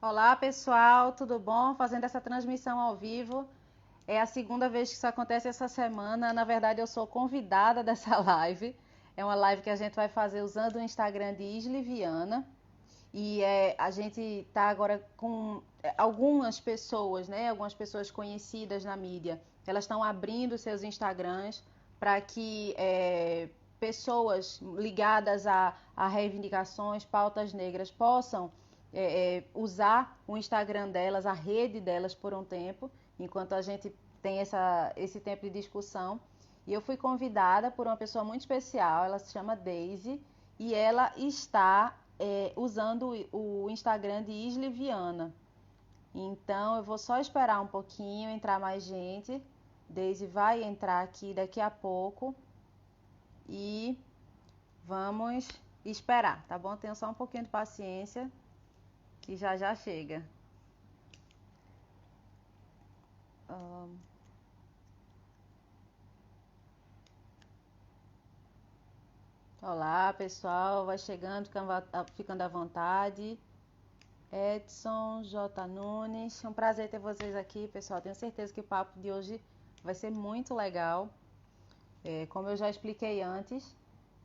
Olá, pessoal, tudo bom? Fazendo essa transmissão ao vivo. É a segunda vez que isso acontece essa semana. Na verdade, eu sou convidada dessa live. É uma live que a gente vai fazer usando o Instagram de Isli Viana. A gente está agora com algumas pessoas, né? Algumas pessoas conhecidas na mídia. Elas estão abrindo seus Instagrams para que pessoas ligadas a reivindicações, pautas negras, possam usar o Instagram delas, a rede delas por um tempo, enquanto a gente tem esse tempo de discussão. E eu fui convidada por uma pessoa muito especial, ela se chama Daisy, e ela está usando o Instagram de Isli Viana. Então eu vou só esperar um pouquinho, entrar mais gente. Daisy vai entrar aqui daqui a pouco e vamos esperar, tá bom? Tenha só um pouquinho de paciência que já já chega. Olá, pessoal, vai chegando, ficando à vontade. Edson, J. Nunes, é um prazer ter vocês aqui, pessoal. Tenho certeza que o papo de hoje vai ser muito legal. Como eu já expliquei antes,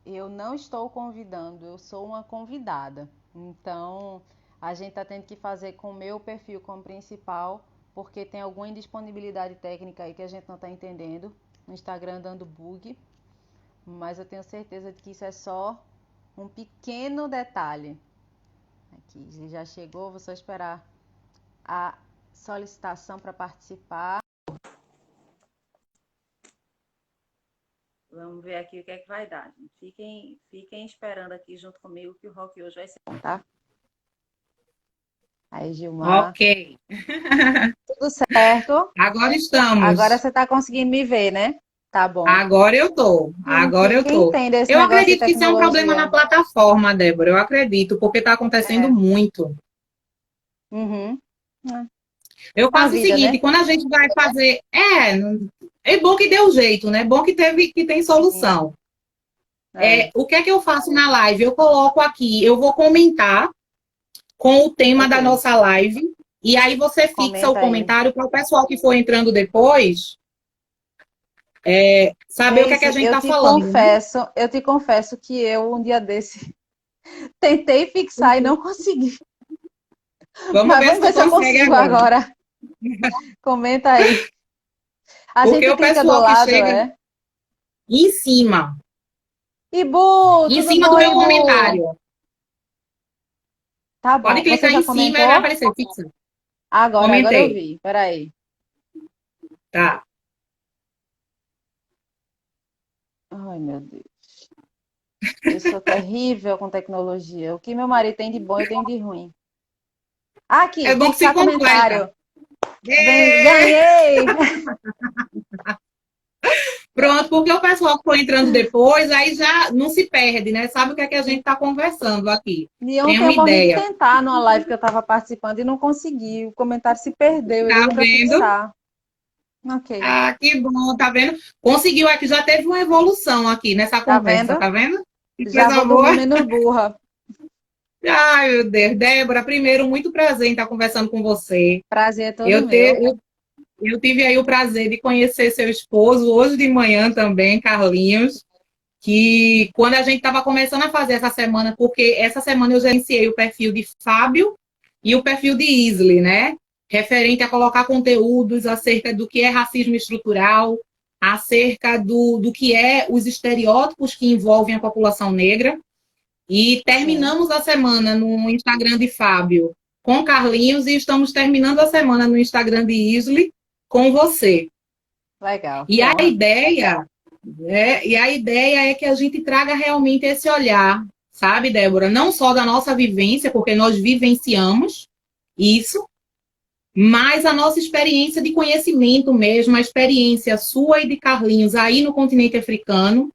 eu não estou convidando, eu sou uma convidada. Então, a gente está tendo que fazer com o meu perfil como principal, porque tem alguma indisponibilidade técnica aí que a gente não está entendendo. O Instagram dando bug, mas eu tenho certeza de que isso é só um pequeno detalhe. Aqui, já chegou, vou só esperar a solicitação para participar. Vamos ver aqui o que é que vai dar, gente. Fiquem esperando aqui junto comigo que o rock hoje vai ser bom, tá? Aí, Gilmar. Ok, Tudo certo? agora Agora estamos. você está conseguindo me ver, né? Tá bom. Agora eu tô. Agora eu Quem tô. entende esse Eu negócio de acredito que isso é um problema na tecnologia? plataforma, Débora. Eu acredito, porque está acontecendo É. muito. Uhum. É. Eu A faço o vida, seguinte, né? quando a gente vai fazer, é bom que deu jeito, né? É bom que tem Sim. solução. É. O que é que eu faço na live? Eu coloco aqui, eu vou comentar com o tema Ok. da nossa live e aí você fixa o Comenta aí. comentário para o pessoal que for entrando depois saber o que é que a Daisy, gente está falando, né? eu te confesso que eu um dia desse tentei fixar e não consegui. Vamos Mas ver se vamos tu ver se eu consegue consigo agora. agora. Comenta aí. A Porque gente o clica do pessoal que lado, chega é? em cima, Ibu, em tudo cima do bom, meu Ibu? comentário. Tá Pode bom. Você clicar já em cima e vai comentou? aparecer fixa. Agora eu Comentei. vi. Peraí. Tá. Ai, meu Deus. Eu sou terrível com tecnologia. O que meu marido tem de bom, eu tenho de ruim. É Aqui, bom que se fixar completa. comentário. Ê! Ganhei! Pronto, porque o pessoal que for entrando depois, aí já não se perde, né? Sabe o que é que a gente está conversando aqui. E Tem ontem uma eu morri de ideia. tentar numa live que eu estava participando e não consegui. O comentário se perdeu. Eu Tá dei para vendo? fixar. Ok. Ah, que bom, tá vendo? Conseguiu aqui, já teve uma evolução aqui nessa Tá conversa, vendo? tá vendo? Que Já coisa vou dormir boa. menos burra. Ai, meu Deus. Débora, primeiro, muito prazer em estar conversando com você. Prazer é todo Eu, te, meu. eu, eu tive aí o prazer de conhecer seu esposo hoje de manhã também, Carlinhos, que quando a gente estava começando a fazer essa semana, porque essa semana eu já iniciei o perfil de Fábio e o perfil de Isley, né? Referente a colocar conteúdos acerca do que é racismo estrutural, acerca do que é os estereótipos que envolvem a população negra. E Sim. terminamos a semana no Instagram de Fábio com Carlinhos e estamos terminando a semana no Instagram de Isley com você. Legal. E Que a honra. ideia, é que a gente traga realmente esse olhar, sabe, Débora? Não só da nossa vivência, porque nós vivenciamos isso, mas a nossa experiência de conhecimento mesmo, a experiência sua e de Carlinhos aí no continente africano,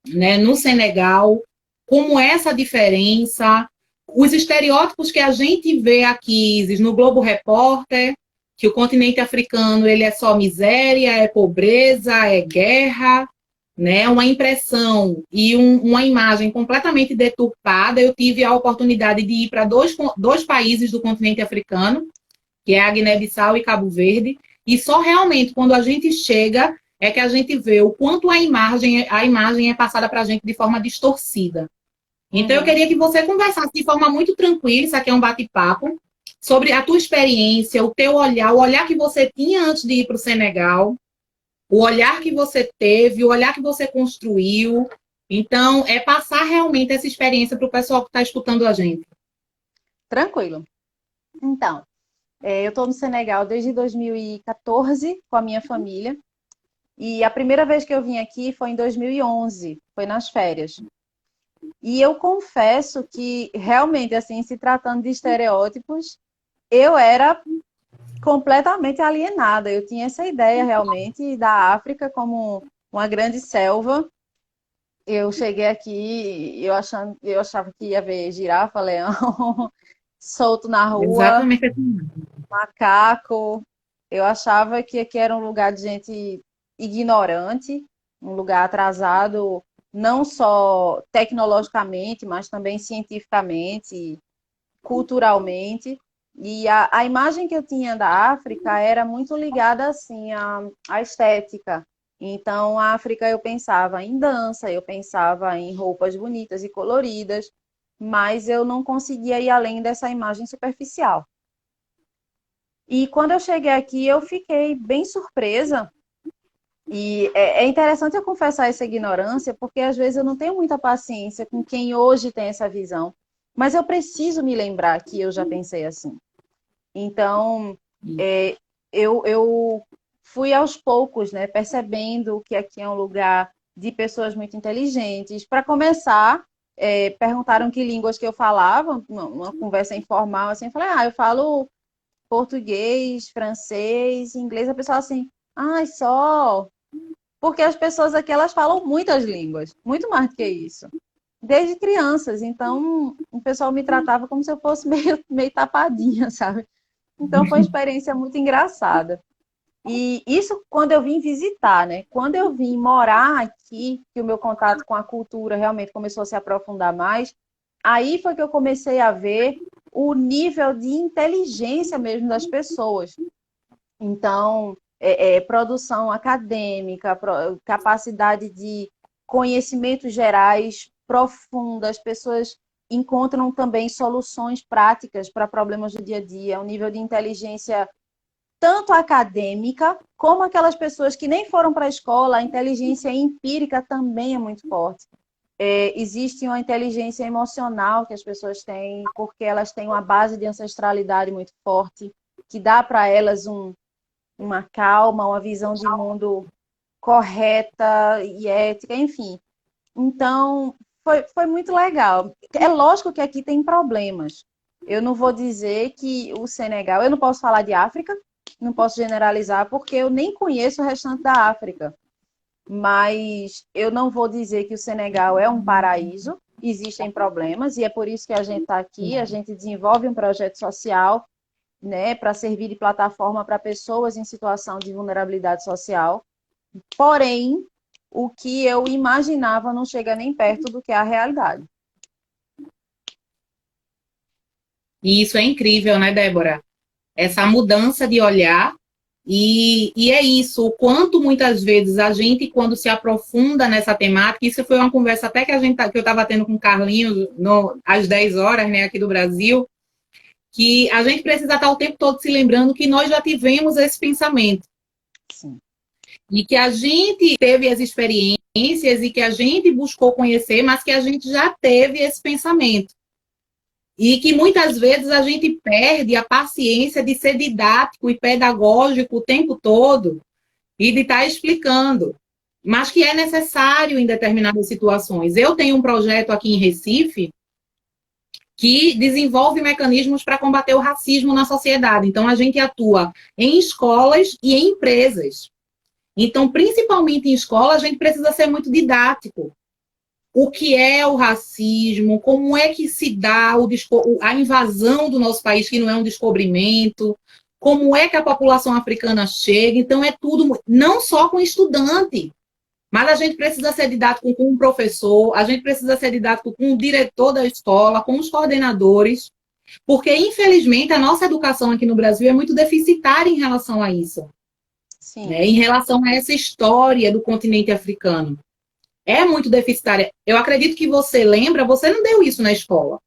né, no Senegal, como essa diferença, os estereótipos que a gente vê aqui Isis, no Globo Repórter, que o continente africano ele é só miséria, é pobreza, é guerra, né, uma impressão e uma imagem completamente deturpada. Eu tive a oportunidade de ir para dois países do continente africano, que é a Guiné-Bissau e Cabo Verde, e só realmente quando a gente chega é que a gente vê o quanto a imagem é passada para a gente de forma distorcida. Então, eu queria que você conversasse de forma muito tranquila, isso aqui é um bate-papo, sobre a tua experiência, o teu olhar, o olhar que você tinha antes de ir para o Senegal, o olhar que você teve, o olhar que você construiu. Então, é passar realmente essa experiência para o pessoal que está escutando a gente. Tranquilo. Então, eu estou no Senegal desde 2014 com a minha família. E a primeira vez que eu vim aqui foi em 2011, foi nas férias. E eu confesso que, realmente, assim, se tratando de estereótipos, eu era completamente alienada. Eu tinha essa ideia, realmente, da África como uma grande selva. Eu cheguei aqui, eu achava que ia ver girafa, leão, solto na rua, Exatamente assim. macaco. Eu achava que aqui era um lugar de gente ignorante, um lugar atrasado, não só tecnologicamente, mas também cientificamente, culturalmente. E a imagem que eu tinha da África era muito ligada assim à estética. Então, a África eu pensava em dança, eu pensava em roupas bonitas e coloridas, mas eu não conseguia ir além dessa imagem superficial. E quando eu cheguei aqui, eu fiquei bem surpresa. E é interessante eu confessar essa ignorância, porque às vezes eu não tenho muita paciência com quem hoje tem essa visão. Mas eu preciso me lembrar que eu já pensei assim. Então, eu fui aos poucos, né, percebendo que aqui é um lugar de pessoas muito inteligentes. Para começar, perguntaram que línguas que eu falava, uma conversa informal, assim, eu falei, eu falo português, francês, inglês. A pessoa assim, só. Porque as pessoas aqui, elas falam muitas línguas, muito mais do que isso. Desde crianças, então o pessoal me tratava como se eu fosse meio tapadinha, sabe? Então foi uma experiência muito engraçada. E isso quando eu vim visitar, né? Quando eu vim morar aqui, que o meu contato com a cultura realmente começou a se aprofundar mais, aí foi que eu comecei a ver o nível de inteligência mesmo das pessoas. Então, produção acadêmica, capacidade de conhecimentos gerais profundas, as pessoas encontram também soluções práticas para problemas do dia a dia, um nível de inteligência tanto acadêmica, como aquelas pessoas que nem foram para a escola, a inteligência empírica também é muito forte. Existe uma inteligência emocional que as pessoas têm, porque elas têm uma base de ancestralidade muito forte, que dá para elas uma calma, uma visão de mundo correta e ética, enfim. Então, foi muito legal. É lógico que aqui tem problemas. Eu não vou dizer que o Senegal... Eu não posso falar de África, não posso generalizar, porque eu nem conheço o restante da África. Mas eu não vou dizer que o Senegal é um paraíso. Existem problemas e é por isso que a gente está aqui. A gente desenvolve um projeto social, né, para servir de plataforma para pessoas em situação de vulnerabilidade social. Porém, o que eu imaginava não chega nem perto do que é a realidade. E isso é incrível, né, Débora? Essa mudança de olhar. E é isso, o quanto muitas vezes a gente, quando se aprofunda nessa temática, isso foi uma conversa até que eu estava tendo com o Carlinhos às 10 horas, né, aqui do Brasil, que a gente precisa estar o tempo todo se lembrando que nós já tivemos esse pensamento. Sim. E que a gente teve as experiências e que a gente buscou conhecer, mas que a gente já teve esse pensamento. E que muitas vezes a gente perde a paciência de ser didático e pedagógico o tempo todo e de estar explicando. Mas que é necessário em determinadas situações. Eu tenho um projeto aqui em Recife que desenvolve mecanismos para combater o racismo na sociedade. Então, a gente atua em escolas e em empresas. Então, principalmente em escola, a gente precisa ser muito didático. O que é o racismo, como é que se dá a invasão do nosso país, que não é um descobrimento, como é que a população africana chega. Então, é tudo, não só com estudante, Mas a gente precisa ser didático com o professor, a gente precisa ser didático com o diretor da escola, com os coordenadores, porque, infelizmente, a nossa educação aqui no Brasil é muito deficitária em relação a isso, Sim. né? Em relação a essa história do continente africano. É muito deficitária. Eu acredito que você lembra, você não deu isso na escola.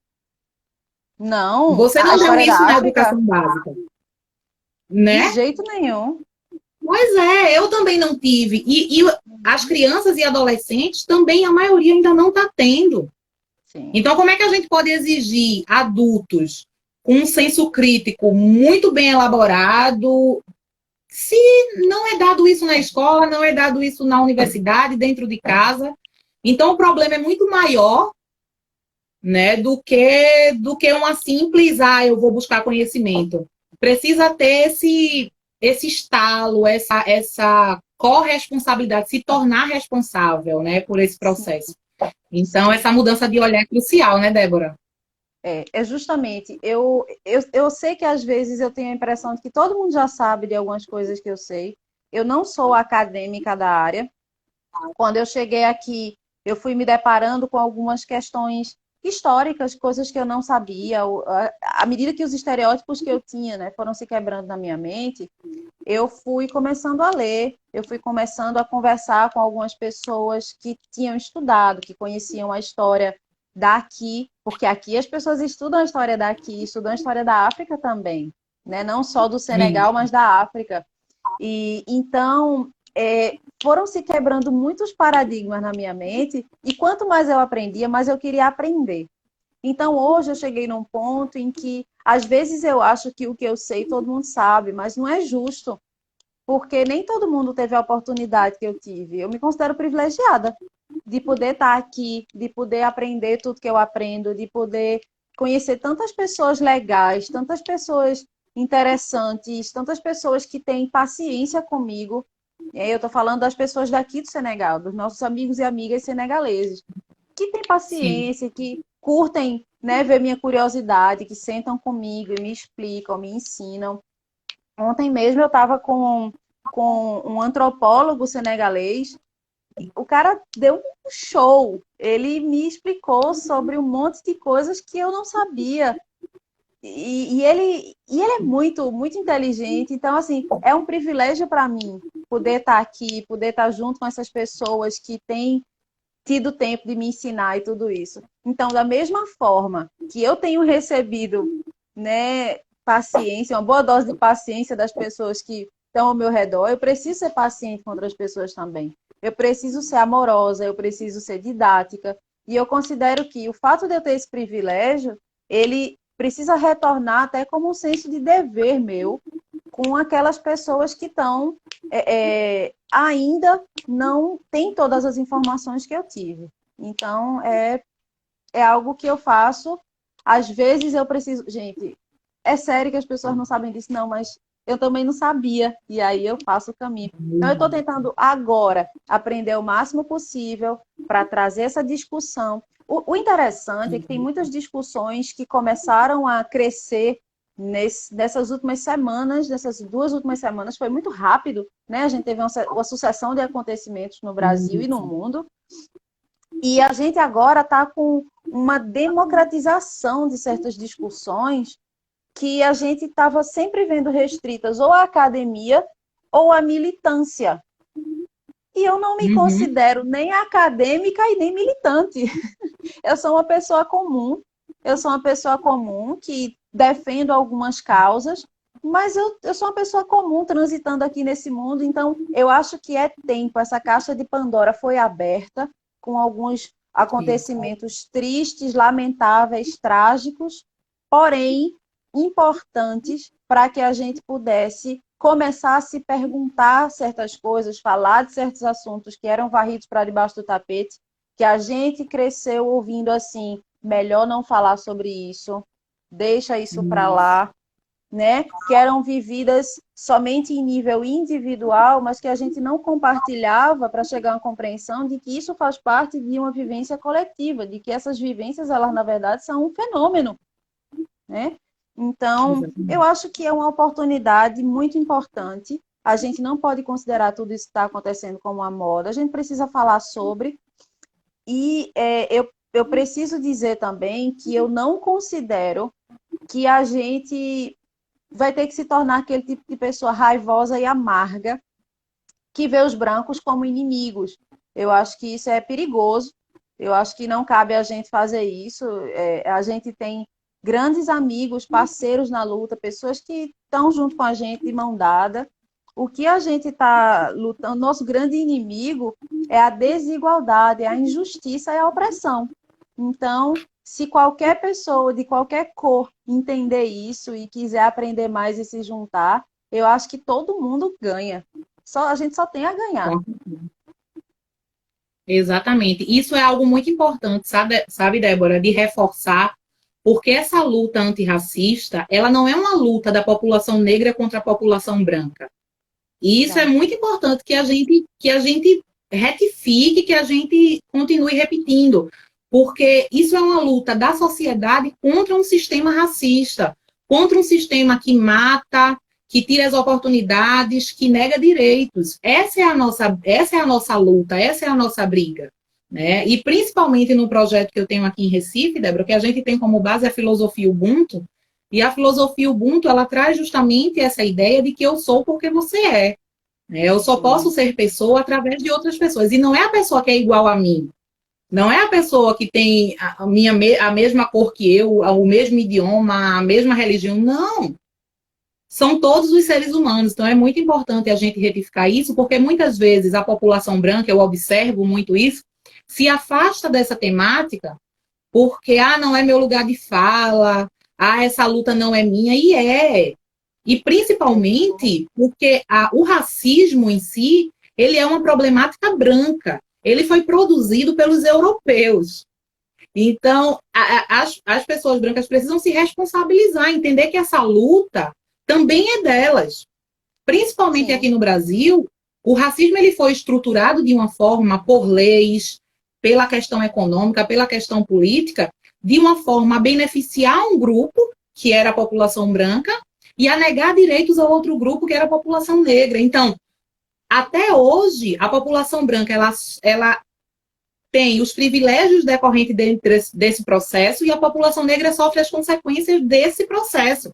Não, Você a não deu história isso da na África, educação básica, de né? jeito nenhum. Pois é, eu também não tive. E as crianças e adolescentes também, a maioria ainda não está tendo. Sim. Então, como é que a gente pode exigir adultos com um senso crítico muito bem elaborado, se não é dado isso na escola, não é dado isso na universidade, dentro de casa? Então, o problema é muito maior, né, do que uma simples, eu vou buscar conhecimento. Precisa ter esse estalo, essa corresponsabilidade, se tornar responsável, né, por esse Sim, processo. Então, sim. essa mudança de olhar é crucial, né, Débora? É justamente, eu sei que às vezes eu tenho a impressão de que todo mundo já sabe de algumas coisas que eu sei. Eu não sou acadêmica da área. Quando eu cheguei aqui, eu fui me deparando com algumas questões históricas, coisas que eu não sabia. À medida que os estereótipos que eu tinha, né, foram se quebrando na minha mente, eu fui começando a ler, eu fui começando a conversar com algumas pessoas que tinham estudado, que conheciam a história daqui, porque aqui as pessoas estudam a história daqui, estudam a história da África também, né? Não só do Senegal, mas da África. E então foram se quebrando muitos paradigmas na minha mente, e quanto mais eu aprendia, mais eu queria aprender. Então, hoje eu cheguei num ponto em que, às vezes, eu acho que o que eu sei todo mundo sabe, mas não é justo, porque nem todo mundo teve a oportunidade que eu tive. Eu me considero privilegiada de poder estar aqui, de poder aprender tudo que eu aprendo, de poder conhecer tantas pessoas legais, tantas pessoas interessantes, tantas pessoas que têm paciência comigo. Eu estou falando das pessoas daqui do Senegal, dos nossos amigos e amigas senegaleses, que têm Sim. paciência, que curtem, né, ver minha curiosidade, que sentam comigo e me explicam, me ensinam. Ontem mesmo eu estava com um antropólogo senegalês. O cara deu um show. Ele me explicou sobre um monte de coisas que eu não sabia. E ele é muito, muito inteligente. Então, assim, é um privilégio para mim poder estar aqui, poder estar junto com essas pessoas que têm tido tempo de me ensinar e tudo isso. Então, da mesma forma que eu tenho recebido, né, paciência, uma boa dose de paciência das pessoas que estão ao meu redor, eu preciso ser paciente com outras pessoas também. Eu preciso ser amorosa, eu preciso ser didática. E eu considero que o fato de eu ter esse privilégio, ele precisa retornar até como um senso de dever meu com aquelas pessoas que estão ainda não têm todas as informações que eu tive. Então, é algo que eu faço. Às vezes eu preciso. Gente, é sério que as pessoas não sabem disso, não, mas eu também não sabia. E aí eu faço o caminho. Então, eu estou tentando agora aprender o máximo possível para trazer essa discussão. O interessante é que tem muitas discussões que começaram a crescer nessas últimas semanas, nessas 2 últimas semanas, foi muito rápido, né? A gente teve uma sucessão de acontecimentos no Brasil e no mundo, e a gente agora está com uma democratização de certas discussões que a gente estava sempre vendo restritas ou à academia ou à militância. E eu não me Uhum. considero nem acadêmica e nem militante. Eu sou uma pessoa comum, eu sou uma pessoa comum que defendo algumas causas, mas eu sou uma pessoa comum transitando aqui nesse mundo, então eu acho que é tempo. Essa caixa de Pandora foi aberta com alguns Sim. acontecimentos tristes, lamentáveis, trágicos, porém importantes para que a gente pudesse começar a se perguntar certas coisas, falar de certos assuntos que eram varridos para debaixo do tapete, que a gente cresceu ouvindo assim, melhor não falar sobre isso, deixa isso para lá, né? Que eram vividas somente em nível individual, mas que a gente não compartilhava para chegar a uma compreensão de que isso faz parte de uma vivência coletiva, de que essas vivências, elas na verdade são um fenômeno, né? Então, eu Exatamente. acho que é uma oportunidade muito importante A gente não pode considerar tudo isso que está acontecendo como uma moda. A gente precisa falar sobre. E eu preciso dizer também que eu não considero que a gente vai ter que se tornar aquele tipo de pessoa raivosa e amarga que vê os brancos como inimigos. Eu acho que isso é perigoso. Eu acho que não cabe a gente fazer isso. A gente tem grandes amigos, parceiros na luta, pessoas que estão junto com a gente de mão dada. O que a gente está lutando, nosso grande inimigo é a desigualdade, é a injustiça e a opressão. Então, se qualquer pessoa de qualquer cor entender isso e quiser aprender mais e se juntar, eu acho que todo mundo ganha. A gente só tem a ganhar. Exatamente. Isso é algo muito importante, sabe, Débora, de reforçar, porque essa luta antirracista, ela não é uma luta da população negra contra a população branca. E isso é muito importante que a gente retifique, que a gente continue repetindo, porque isso é uma luta da sociedade contra um sistema racista, contra um sistema que mata, que tira as oportunidades, que nega direitos. Essa é a nossa luta, essa é a nossa briga. Né? E principalmente no projeto que eu tenho aqui em Recife, Débora, que a gente tem como base a filosofia Ubuntu, e a filosofia Ubuntu, ela traz justamente essa ideia de que eu sou porque você é. Eu só posso ser pessoa através de outras pessoas. E não é a pessoa que é igual a mim. Não é a pessoa que tem a mesma cor que eu, o mesmo idioma, a mesma religião. Não. São todos os seres humanos. Então, é muito importante a gente retificar isso, porque muitas vezes a população branca, eu observo muito isso, se afasta dessa temática porque, não é meu lugar de fala, essa luta não é minha, e é. E principalmente porque o racismo em si, ele é uma problemática branca. Ele foi produzido pelos europeus. Então, as pessoas brancas precisam se responsabilizar, entender que essa luta também é delas. Principalmente aqui no Brasil, o racismo ele foi estruturado de uma forma por leis, pela questão econômica, pela questão política, de uma forma a beneficiar um grupo, que era a população branca, e a negar direitos ao outro grupo, que era a população negra. Então, até hoje, a população branca ela tem os privilégios decorrentes desse processo e a população negra sofre as consequências desse processo.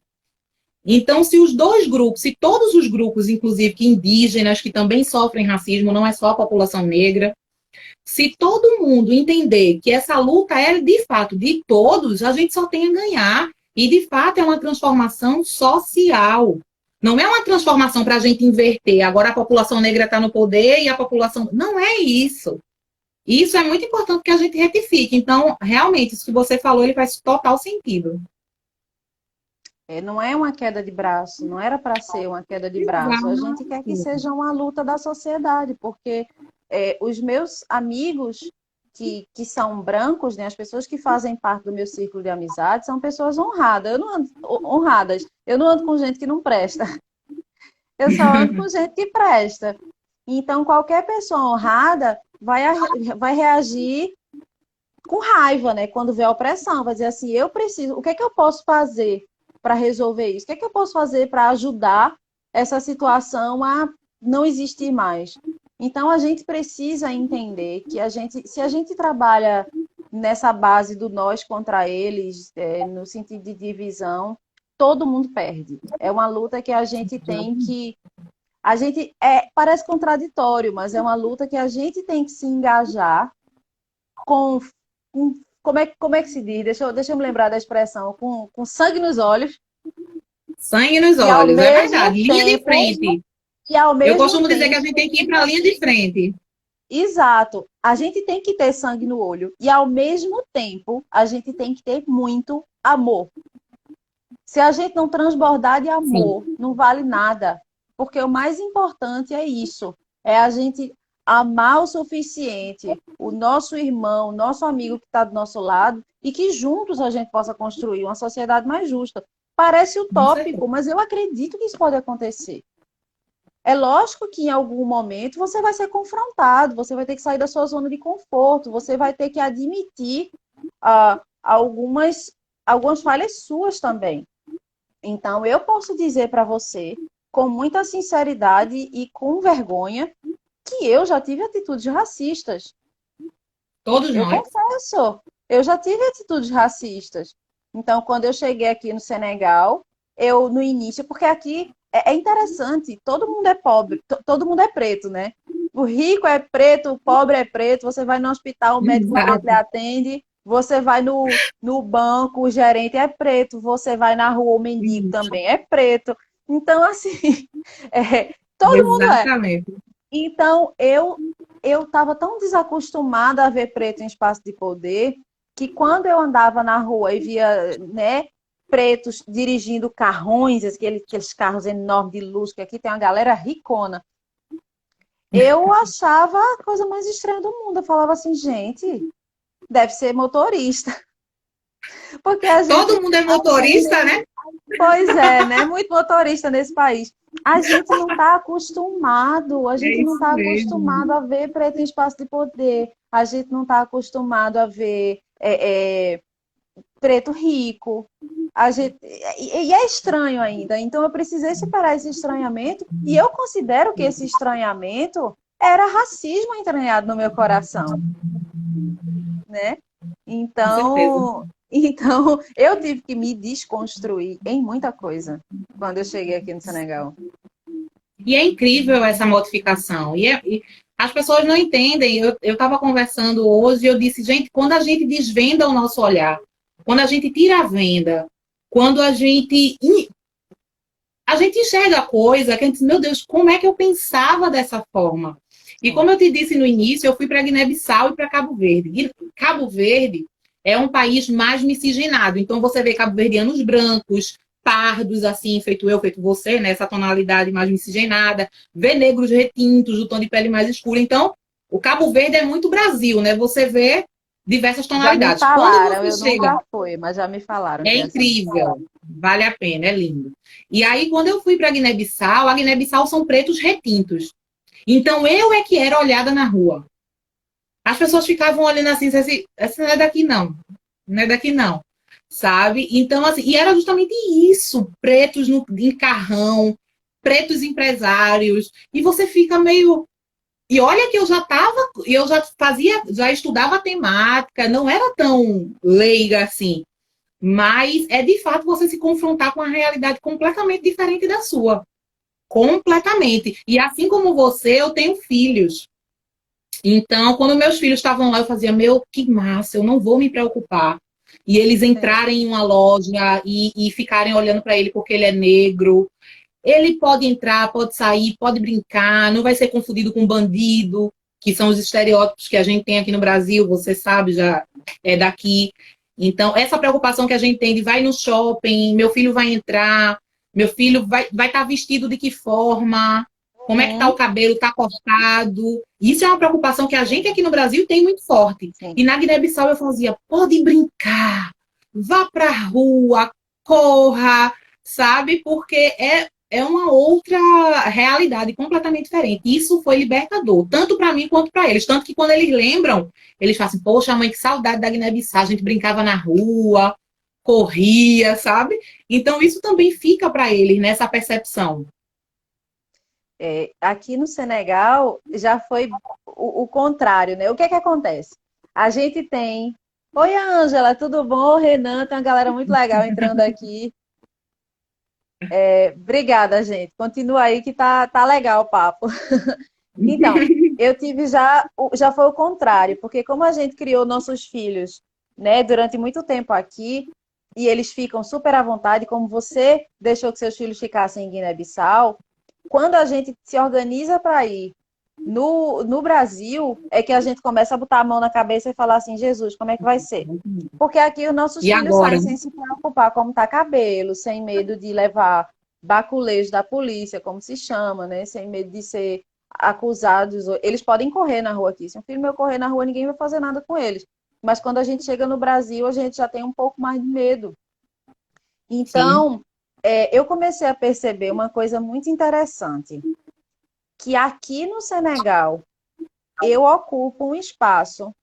Então, se os dois grupos, se todos os grupos, inclusive que indígenas, que também sofrem racismo, não é só a população negra, se todo mundo entender que essa luta é, de fato, de todos, a gente só tem a ganhar. E, de fato, é uma transformação social. Não é uma transformação para a gente inverter. Agora a população negra está no poder e a população... Não é isso. Isso é muito importante que a gente retifique. Então, realmente, isso que você falou, ele faz total sentido. Não é uma queda de braço, não era para ser uma queda de braço. A gente quer que seja uma luta da sociedade, porque os meus amigos que são brancos, né, as pessoas que fazem parte do meu círculo de amizade, são pessoas honradas. Eu não ando com gente que não presta. Eu só ando com gente que presta. Então, qualquer pessoa honrada vai reagir com raiva, né? Quando vê a opressão, vai dizer assim, eu preciso, o que é que eu posso fazer para resolver isso? O que é que eu posso fazer para ajudar essa situação a não existir mais? Então, a gente precisa entender que se a gente trabalha nessa base do nós contra eles, no sentido de divisão, todo mundo perde. É uma luta que a gente tem que... parece contraditório, mas é uma luta que a gente tem que se engajar com como é que se diz? Deixa eu me lembrar da expressão. Com sangue nos olhos. Sangue nos olhos, é verdade. Linha de frente. Eu costumo dizer que a gente tem que ir para a linha de frente. Exato. A gente tem que ter sangue no olho. E, ao mesmo tempo, a gente tem que ter muito amor. Se a gente não transbordar de amor, não vale nada. Porque o mais importante é isso. É a gente amar o suficiente o nosso irmão, o nosso amigo que está do nosso lado e que juntos a gente possa construir uma sociedade mais justa. Parece utópico, mas eu acredito que isso pode acontecer. É lógico que em algum momento você vai ser confrontado, você vai ter que sair da sua zona de conforto, você vai ter que admitir algumas falhas suas também. Então, eu posso dizer para você com muita sinceridade e com vergonha que eu já tive atitudes racistas. Todos Eu nós. confesso, eu já tive atitudes racistas. Então, quando eu cheguei aqui no Senegal, eu no início, porque aqui é interessante, todo mundo é pobre, todo mundo é preto, né? O rico é preto, o pobre é preto. Você vai no hospital, o médico preto lhe Exato. atende. Você vai no banco, o gerente é preto. Você vai na rua, o mendigo Isso. também é preto. Então, assim, todo mundo é. Exatamente. Então, eu estava tão desacostumada a ver preto em espaço de poder que quando eu andava na rua e via, né, pretos dirigindo carrões, aqueles carros enormes de luxo, que aqui tem uma galera ricona, eu achava a coisa mais estranha do mundo. Eu falava assim, gente, deve ser motorista. Porque Todo mundo é motorista, né? pois é, né? Muito motorista nesse país. A gente não está acostumado, a É gente não isso está mesmo. acostumado a ver preto em espaço de poder, a gente não está acostumado a ver preto rico. E é estranho ainda. Então eu precisei superar esse estranhamento, e eu considero que esse estranhamento era racismo entranhado no meu coração, né? Com certeza. Então eu tive que me desconstruir em muita coisa quando eu cheguei aqui no Senegal. E é incrível essa modificação. E as pessoas não entendem. Eu estava conversando hoje e eu disse, gente, quando a gente desvenda o nosso olhar, quando a gente tira a venda, quando a gente enxerga a coisa, que a gente diz, meu Deus, como é que eu pensava dessa forma? E como Sim, eu te disse no início, eu fui para Guiné-Bissau e para Cabo Verde. Cabo Verde é um país mais miscigenado. Então você vê cabo-verdianos brancos, pardos, assim, feito eu, feito você, né? Essa tonalidade mais miscigenada. Vê negros retintos, do tom de pele mais escuro. Então, o Cabo Verde é muito Brasil, né? Você vê diversas já me tonalidades. Quando falaram, você eu chega nunca fui, mas já me falaram é que é assim. incrível, vale a pena, é lindo. E aí, quando eu fui para a Guiné-Bissau são pretos retintos. Então, eu é que era olhada na rua. As pessoas ficavam olhando assim, essa não é daqui não, não é daqui não, sabe? Então, assim, e era justamente isso, pretos em carrão, pretos empresários, e você fica meio... E olha que eu já fazia, já estudava temática, não era tão leiga assim. Mas é de fato você se confrontar com uma realidade completamente diferente da sua. Completamente. E assim como você, eu tenho filhos. Então, quando meus filhos estavam lá, eu fazia, meu, que massa, eu não vou me preocupar. E eles Sim. entrarem em uma loja e ficarem olhando para ele porque ele é negro. Ele pode entrar, pode sair, pode brincar, não vai ser confundido com bandido, que são os estereótipos que a gente tem aqui no Brasil, você sabe, já é daqui. Então, essa preocupação que a gente tem de vai no shopping, meu filho vai entrar, meu filho vai estar vestido de que forma, como é que tá o Uhum. cabelo, tá cortado. Isso é uma preocupação que a gente aqui no Brasil tem muito forte. Sim. E na Guiné-Bissau eu fazia, pode brincar, vá pra rua, corra, sabe? Porque é uma outra realidade completamente diferente. Isso foi libertador, tanto para mim quanto para eles. Tanto que quando eles lembram, eles falam assim, poxa, mãe, que saudade da Guiné-Bissau, a gente brincava na rua, corria, sabe? Então isso também fica para eles nessa percepção. Aqui no Senegal já foi o contrário, né? O que é que acontece? A gente tem. Oi, Ângela, tudo bom? Renan, tem uma galera muito legal entrando aqui. Obrigada, gente. Continua aí que tá legal o papo. Então, eu tive já foi o contrário, porque como a gente criou nossos filhos, né, durante muito tempo aqui, e eles ficam super à vontade, como você deixou que seus filhos ficassem em Guiné-Bissau, quando a gente se organiza para ir no Brasil, é que a gente começa a botar a mão na cabeça e falar assim, Jesus, como é que vai ser? Porque aqui os nossos E filhos agora? saem sem se preocupar como tá cabelo, sem medo de levar baculejo da polícia, como se chama, né? Sem medo de ser acusados. Eles podem correr na rua aqui. Se um filho meu correr na rua, ninguém vai fazer nada com eles. Mas quando a gente chega no Brasil, a gente já tem um pouco mais de medo. Sim. Então, eu comecei a perceber uma coisa muito interessante, que aqui no Senegal eu ocupo um espaço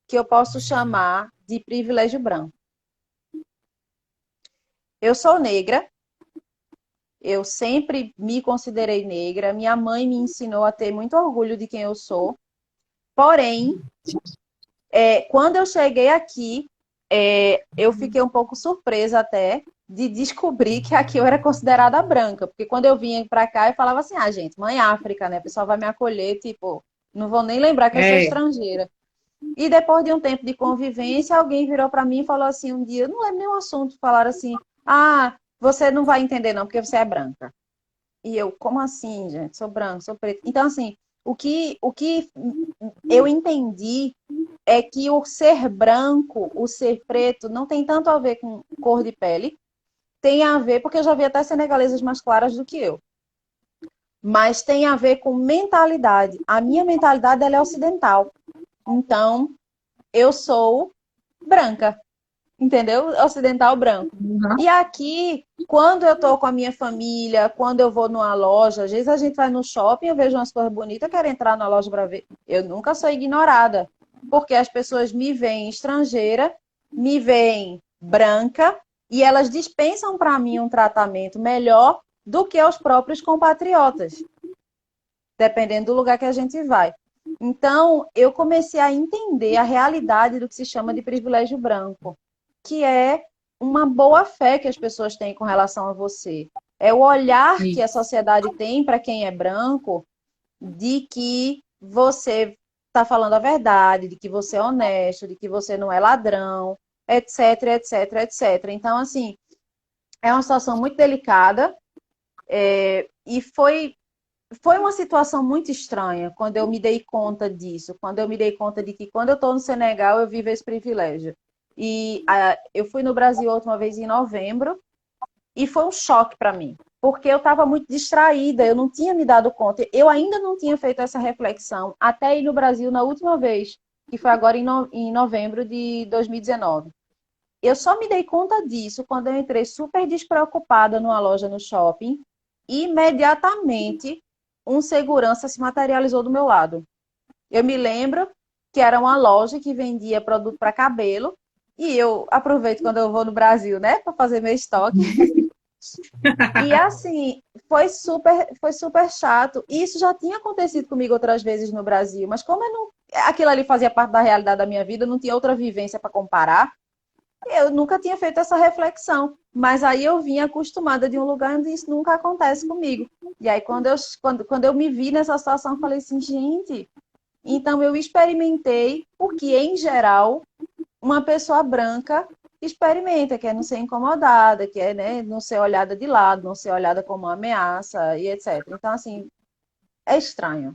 que eu posso chamar de privilégio branco. Eu sou negra, Eu sempre me considerei negra. Minha mãe me ensinou a ter muito orgulho de quem eu sou. Porém, quando eu cheguei aqui, eu fiquei um pouco surpresa até de descobrir que aqui eu era considerada branca. Porque quando eu vinha pra cá, eu falava assim, ah, gente, mãe África, né? O pessoal vai me acolher, tipo, não vou nem lembrar que eu sou É, estrangeira. E depois de um tempo de convivência, alguém virou para mim e falou assim um dia, não é nenhum assunto, falaram assim, ah, você não vai entender não, porque você é branca. E eu, como assim, gente? Sou branca, sou preta. Então, assim, o que eu entendi é que o ser branco, o ser preto, não tem tanto a ver com cor de pele, tem a ver, porque eu já vi até senegalesas mais claras do que eu, mas tem a ver com mentalidade. A minha mentalidade, ela é ocidental. Então, eu sou branca, entendeu? Ocidental branco. uhum. E aqui, quando eu tô com a minha família, quando eu vou numa loja, às vezes a gente vai no shopping, eu vejo umas coisas bonitas, quero entrar na loja para ver. Eu nunca sou ignorada, porque as pessoas me veem estrangeira, me veem branca e elas dispensam para mim um tratamento melhor do que os próprios compatriotas, dependendo do lugar que a gente vai. Então, eu comecei a entender a realidade do que se chama de privilégio branco, que é uma boa fé que as pessoas têm com relação a você. É o olhar que a Isso. sociedade tem para quem é branco, de que você está falando a verdade, de que você é honesto, de que você não é ladrão, etc, etc, etc. Então, assim, é uma situação muito delicada, e foi uma situação muito estranha quando eu me dei conta disso, quando eu me dei conta de que quando eu estou no Senegal eu vivo esse privilégio. E eu fui no Brasil a última vez em novembro e foi um choque para mim, porque eu estava muito distraída, eu não tinha me dado conta, eu ainda não tinha feito essa reflexão até ir no Brasil na última vez, que foi agora em novembro de 2019. Eu só me dei conta disso quando eu entrei super despreocupada numa loja no shopping e imediatamente um segurança se materializou do meu lado. Eu me lembro que era uma loja que vendia produto para cabelo e eu aproveito quando eu vou no Brasil, né, para fazer meu estoque. E assim, foi super chato. E isso já tinha acontecido comigo outras vezes no Brasil, mas como eu não, aquilo ali fazia parte da realidade da minha vida, eu não tinha outra vivência para comparar. Eu nunca tinha feito essa reflexão, mas aí eu vim acostumada de um lugar onde isso nunca acontece comigo. E aí, quando eu me vi nessa situação, eu falei assim, gente, então eu experimentei o que, em geral, uma pessoa branca experimenta, que é não ser incomodada, que é, né, não ser olhada de lado, não ser olhada como uma ameaça e etc. Então, assim, é estranho.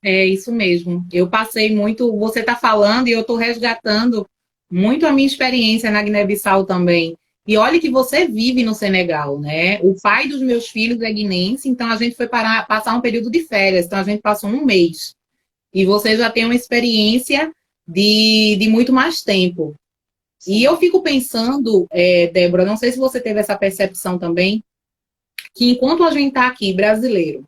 É isso mesmo. Eu passei muito. Você está falando e eu estou resgatando muito a minha experiência na Guiné-Bissau também. E olha que você vive no Senegal, né? O pai dos meus filhos é guinense, então a gente foi passar um período de férias, então a gente passou um mês. E você já tem uma experiência de muito mais tempo. E Sim, eu fico pensando, Débora, não sei se você teve essa percepção também, que enquanto a gente está aqui, brasileiro,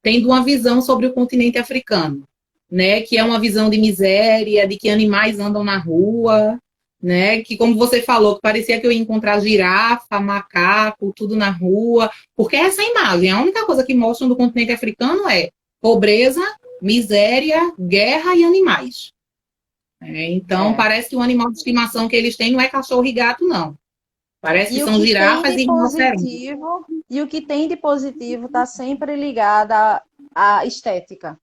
tendo uma visão sobre o continente africano, né? Que é uma visão de miséria, de que animais andam na rua, né? Que, como você falou, que parecia que eu ia encontrar girafa, macaco, tudo na rua, porque essa imagem, a única coisa que mostram do continente africano é pobreza, miséria, guerra e animais. Então, é. parece que o animal de estimação que eles têm não é cachorro e gato, não. Parece que E o são que tem girafas de e rinocerontes. positivo, e o que tem de positivo está sempre ligado à estética.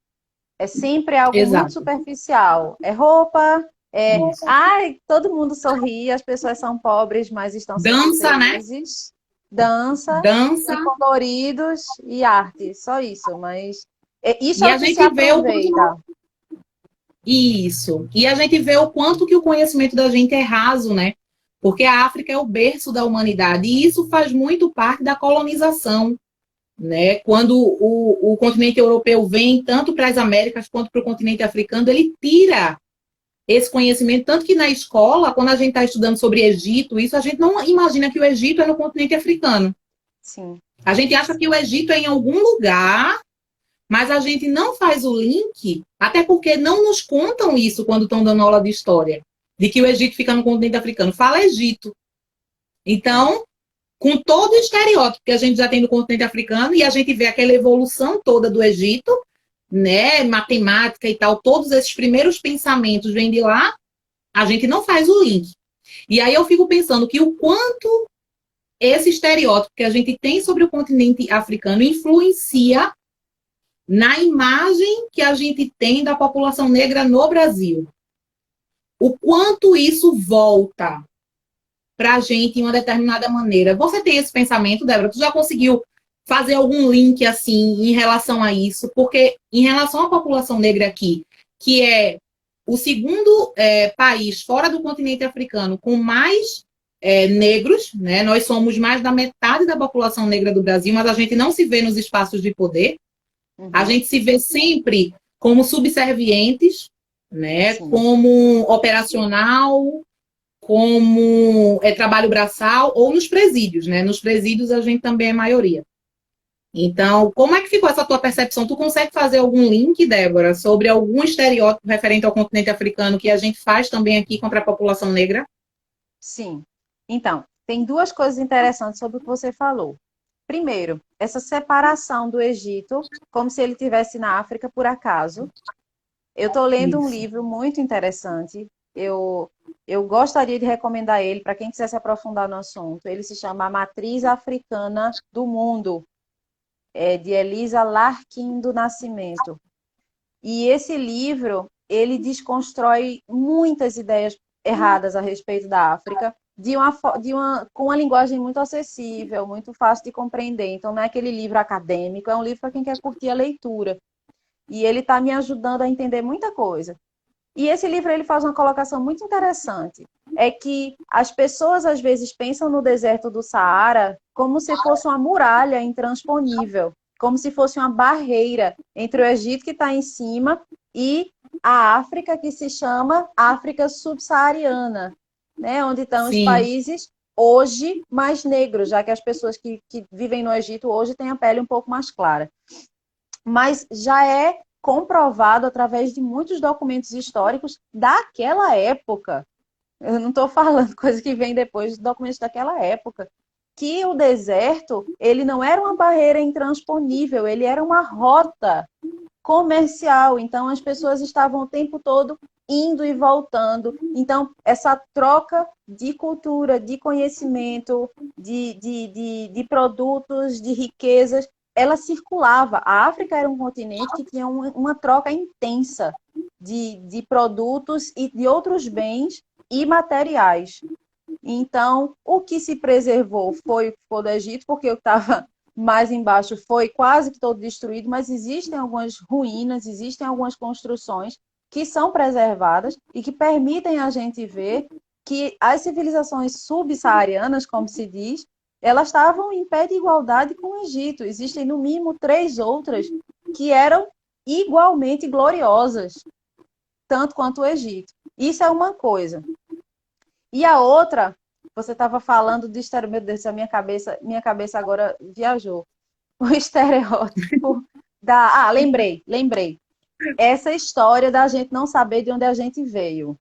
É sempre algo muito Exato. superficial. É roupa, Isso. ai, todo mundo sorri, as pessoas são pobres, mas estão sempre Dança, né? felizes. Dança Dança. e coloridos e arte, só isso, mas isso E é o a que se gente vê o quanto aproveita. isso. E a gente vê o quanto que o conhecimento da gente é raso, né? Porque a África é o berço da humanidade. E isso faz muito parte da colonização, né? Quando o continente europeu vem tanto para as Américas quanto para o continente africano, ele tira esse conhecimento. Tanto que na escola, quando a gente está estudando sobre Egito, isso a gente não imagina que o Egito é no continente africano. Sim. A gente acha que o Egito é em algum lugar, mas a gente não faz o link, até porque não nos contam isso quando estão dando aula de história, de que o Egito fica no continente africano. Fala Egito. Então, com todo o estereótipo que a gente já tem no continente africano, e a gente vê aquela evolução toda do Egito, né, matemática e tal, todos esses primeiros pensamentos vêm de lá, a gente não faz o link. E aí eu fico pensando que o quanto esse estereótipo que a gente tem sobre o continente africano influencia na imagem que a gente tem da população negra no Brasil. O quanto isso volta para a gente de uma determinada maneira. Você tem esse pensamento, Débora? Tu já conseguiu fazer algum link assim em relação a isso? Porque em relação à população negra aqui, que é o segundo país fora do continente africano com mais negros, né? Nós somos mais da metade da população negra do Brasil, mas a gente não se vê nos espaços de poder. Uhum. A gente se vê sempre como subservientes, né? Sim. Como operacional, como trabalho braçal, ou nos presídios, né? Nos presídios a gente também é maioria. Então, como é que ficou essa tua percepção? Tu consegue fazer algum link, Débora, sobre algum estereótipo referente ao continente africano que a gente faz também aqui contra a população negra? Sim. Então, tem duas coisas interessantes sobre o que você falou. Primeiro, essa separação do Egito, como se ele estivesse na África por acaso. Eu estou lendo um livro muito interessante. Eu gostaria de recomendar ele para quem quiser se aprofundar no assunto. Ele se chama A Matriz Africana do Mundo, de Elisa Larkin do Nascimento. E esse livro, ele desconstrói muitas ideias erradas a respeito da África, com uma linguagem muito acessível, muito fácil de compreender. Então, não é aquele livro acadêmico, é um livro para quem quer curtir a leitura. E ele está me ajudando a entender muita coisa. E esse livro ele faz uma colocação muito interessante. É que as pessoas, às vezes, pensam no deserto do Saara como se fosse uma muralha intransponível, como se fosse uma barreira entre o Egito, que está em cima, e a África, que se chama África subsaariana, né? Onde estão Sim. os países hoje mais negros, já que as pessoas que vivem no Egito hoje têm a pele um pouco mais clara. Mas já é comprovado através de muitos documentos históricos daquela época. Eu não estou falando coisa que vem depois dos documentos daquela época. Que o deserto, ele não era uma barreira intransponível, ele era uma rota comercial. Então, as pessoas estavam o tempo todo indo e voltando. Então, essa troca de cultura, de conhecimento, de produtos, de riquezas, ela circulava. A África era um continente que tinha uma troca intensa de produtos e de outros bens e materiais. Então, o que se preservou foi o que ficou do Egito, porque eu estava mais embaixo, foi quase que todo destruído, mas existem algumas ruínas, existem algumas construções que são preservadas e que permitem a gente ver que as civilizações subsaarianas, como se diz, elas estavam em pé de igualdade com o Egito. Existem, no mínimo, 3 outras que eram igualmente gloriosas, tanto quanto o Egito. Isso é uma coisa. E a outra, você estava falando de estereótipo, meu Deus, a minha cabeça agora viajou. O estereótipo da... Ah, lembrei. Essa história da gente não saber de onde a gente veio,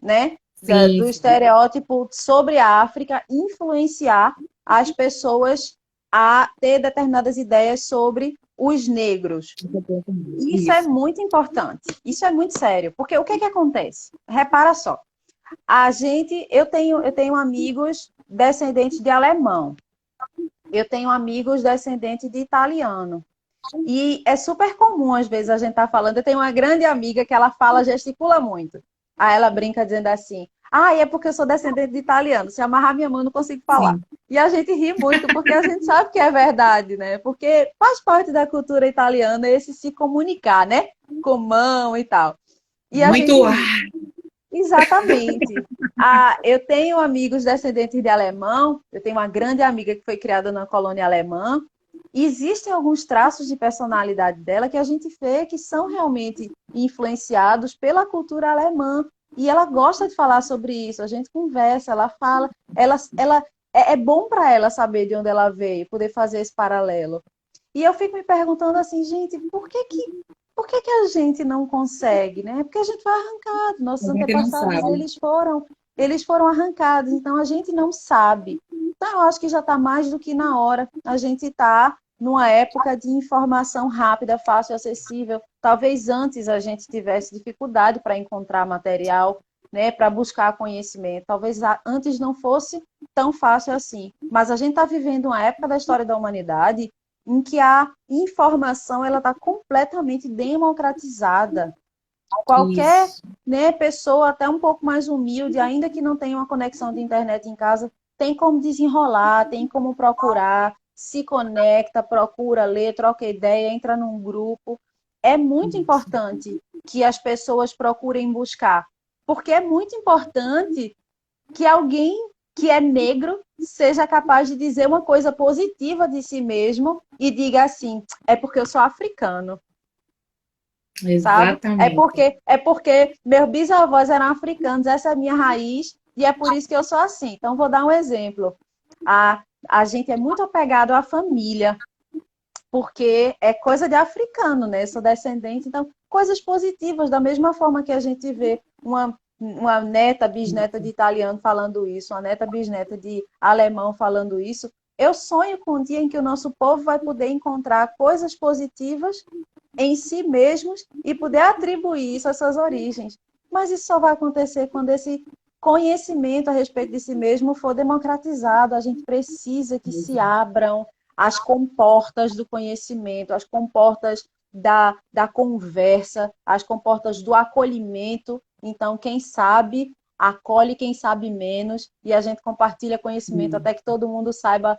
né? Do estereótipo sobre a África influenciar as pessoas a ter determinadas ideias sobre os negros. Isso é muito importante. Isso é muito sério. Porque o que acontece? Repara só. Eu tenho amigos descendentes de alemão. Eu tenho amigos descendentes de italiano. E é super comum, às vezes, a gente tá falando. Eu tenho uma grande amiga que ela gesticula muito. Aí ela brinca dizendo assim: é porque eu sou descendente de italiano. Se amarrar minha mão, eu não consigo falar. Sim. E a gente ri muito, porque a gente sabe que é verdade, né? Porque faz parte da cultura italiana esse se comunicar, né? Com mão e tal. E muito... Exatamente. Eu tenho amigos descendentes de alemão, eu tenho uma grande amiga que foi criada na colônia alemã. Existem alguns traços de personalidade dela que a gente vê que são realmente influenciados pela cultura alemã. E ela gosta de falar sobre isso, a gente conversa, ela fala, é bom para ela saber de onde ela veio, poder fazer esse paralelo. E eu fico me perguntando assim, gente, por que a gente não consegue, né? Porque a gente foi arrancado, nossos antepassados, eles foram eles foram arrancados, então a gente não sabe. Então, eu acho que já está mais do que na hora. A gente está numa época de informação rápida, fácil, acessível. Talvez antes a gente tivesse dificuldade para encontrar material, né, para buscar conhecimento. Talvez antes não fosse tão fácil assim. Mas a gente está vivendo uma época da história da humanidade em que a informação ela está completamente democratizada. Qualquer, né, pessoa, até um pouco mais humilde, ainda que não tenha uma conexão de internet em casa, tem como desenrolar, tem como procurar, se conecta, procura ler, troca ideia, entra num grupo. É muito importante que as pessoas procurem buscar, porque é muito importante que alguém que é negro seja capaz de dizer uma coisa positiva de si mesmo e diga assim, é porque eu sou africano. Sabe? Exatamente. É porque meus bisavós eram africanos, essa é a minha raiz, e é por isso que eu sou assim. Então, vou dar um exemplo. A gente é muito apegado à família, porque é coisa de africano, né? Eu sou descendente, então, coisas positivas, da mesma forma que a gente vê uma neta, bisneta de italiano falando isso, uma neta, bisneta de alemão falando isso. Eu sonho com um dia em que o nosso povo vai poder encontrar coisas positivas em si mesmos e poder atribuir isso às suas origens. Mas isso só vai acontecer quando esse conhecimento a respeito de si mesmo for democratizado. A gente precisa que se abram as comportas do conhecimento, as comportas da conversa, as comportas do acolhimento. Então, quem sabe, acolhe quem sabe menos, e a gente compartilha conhecimento até que todo mundo saiba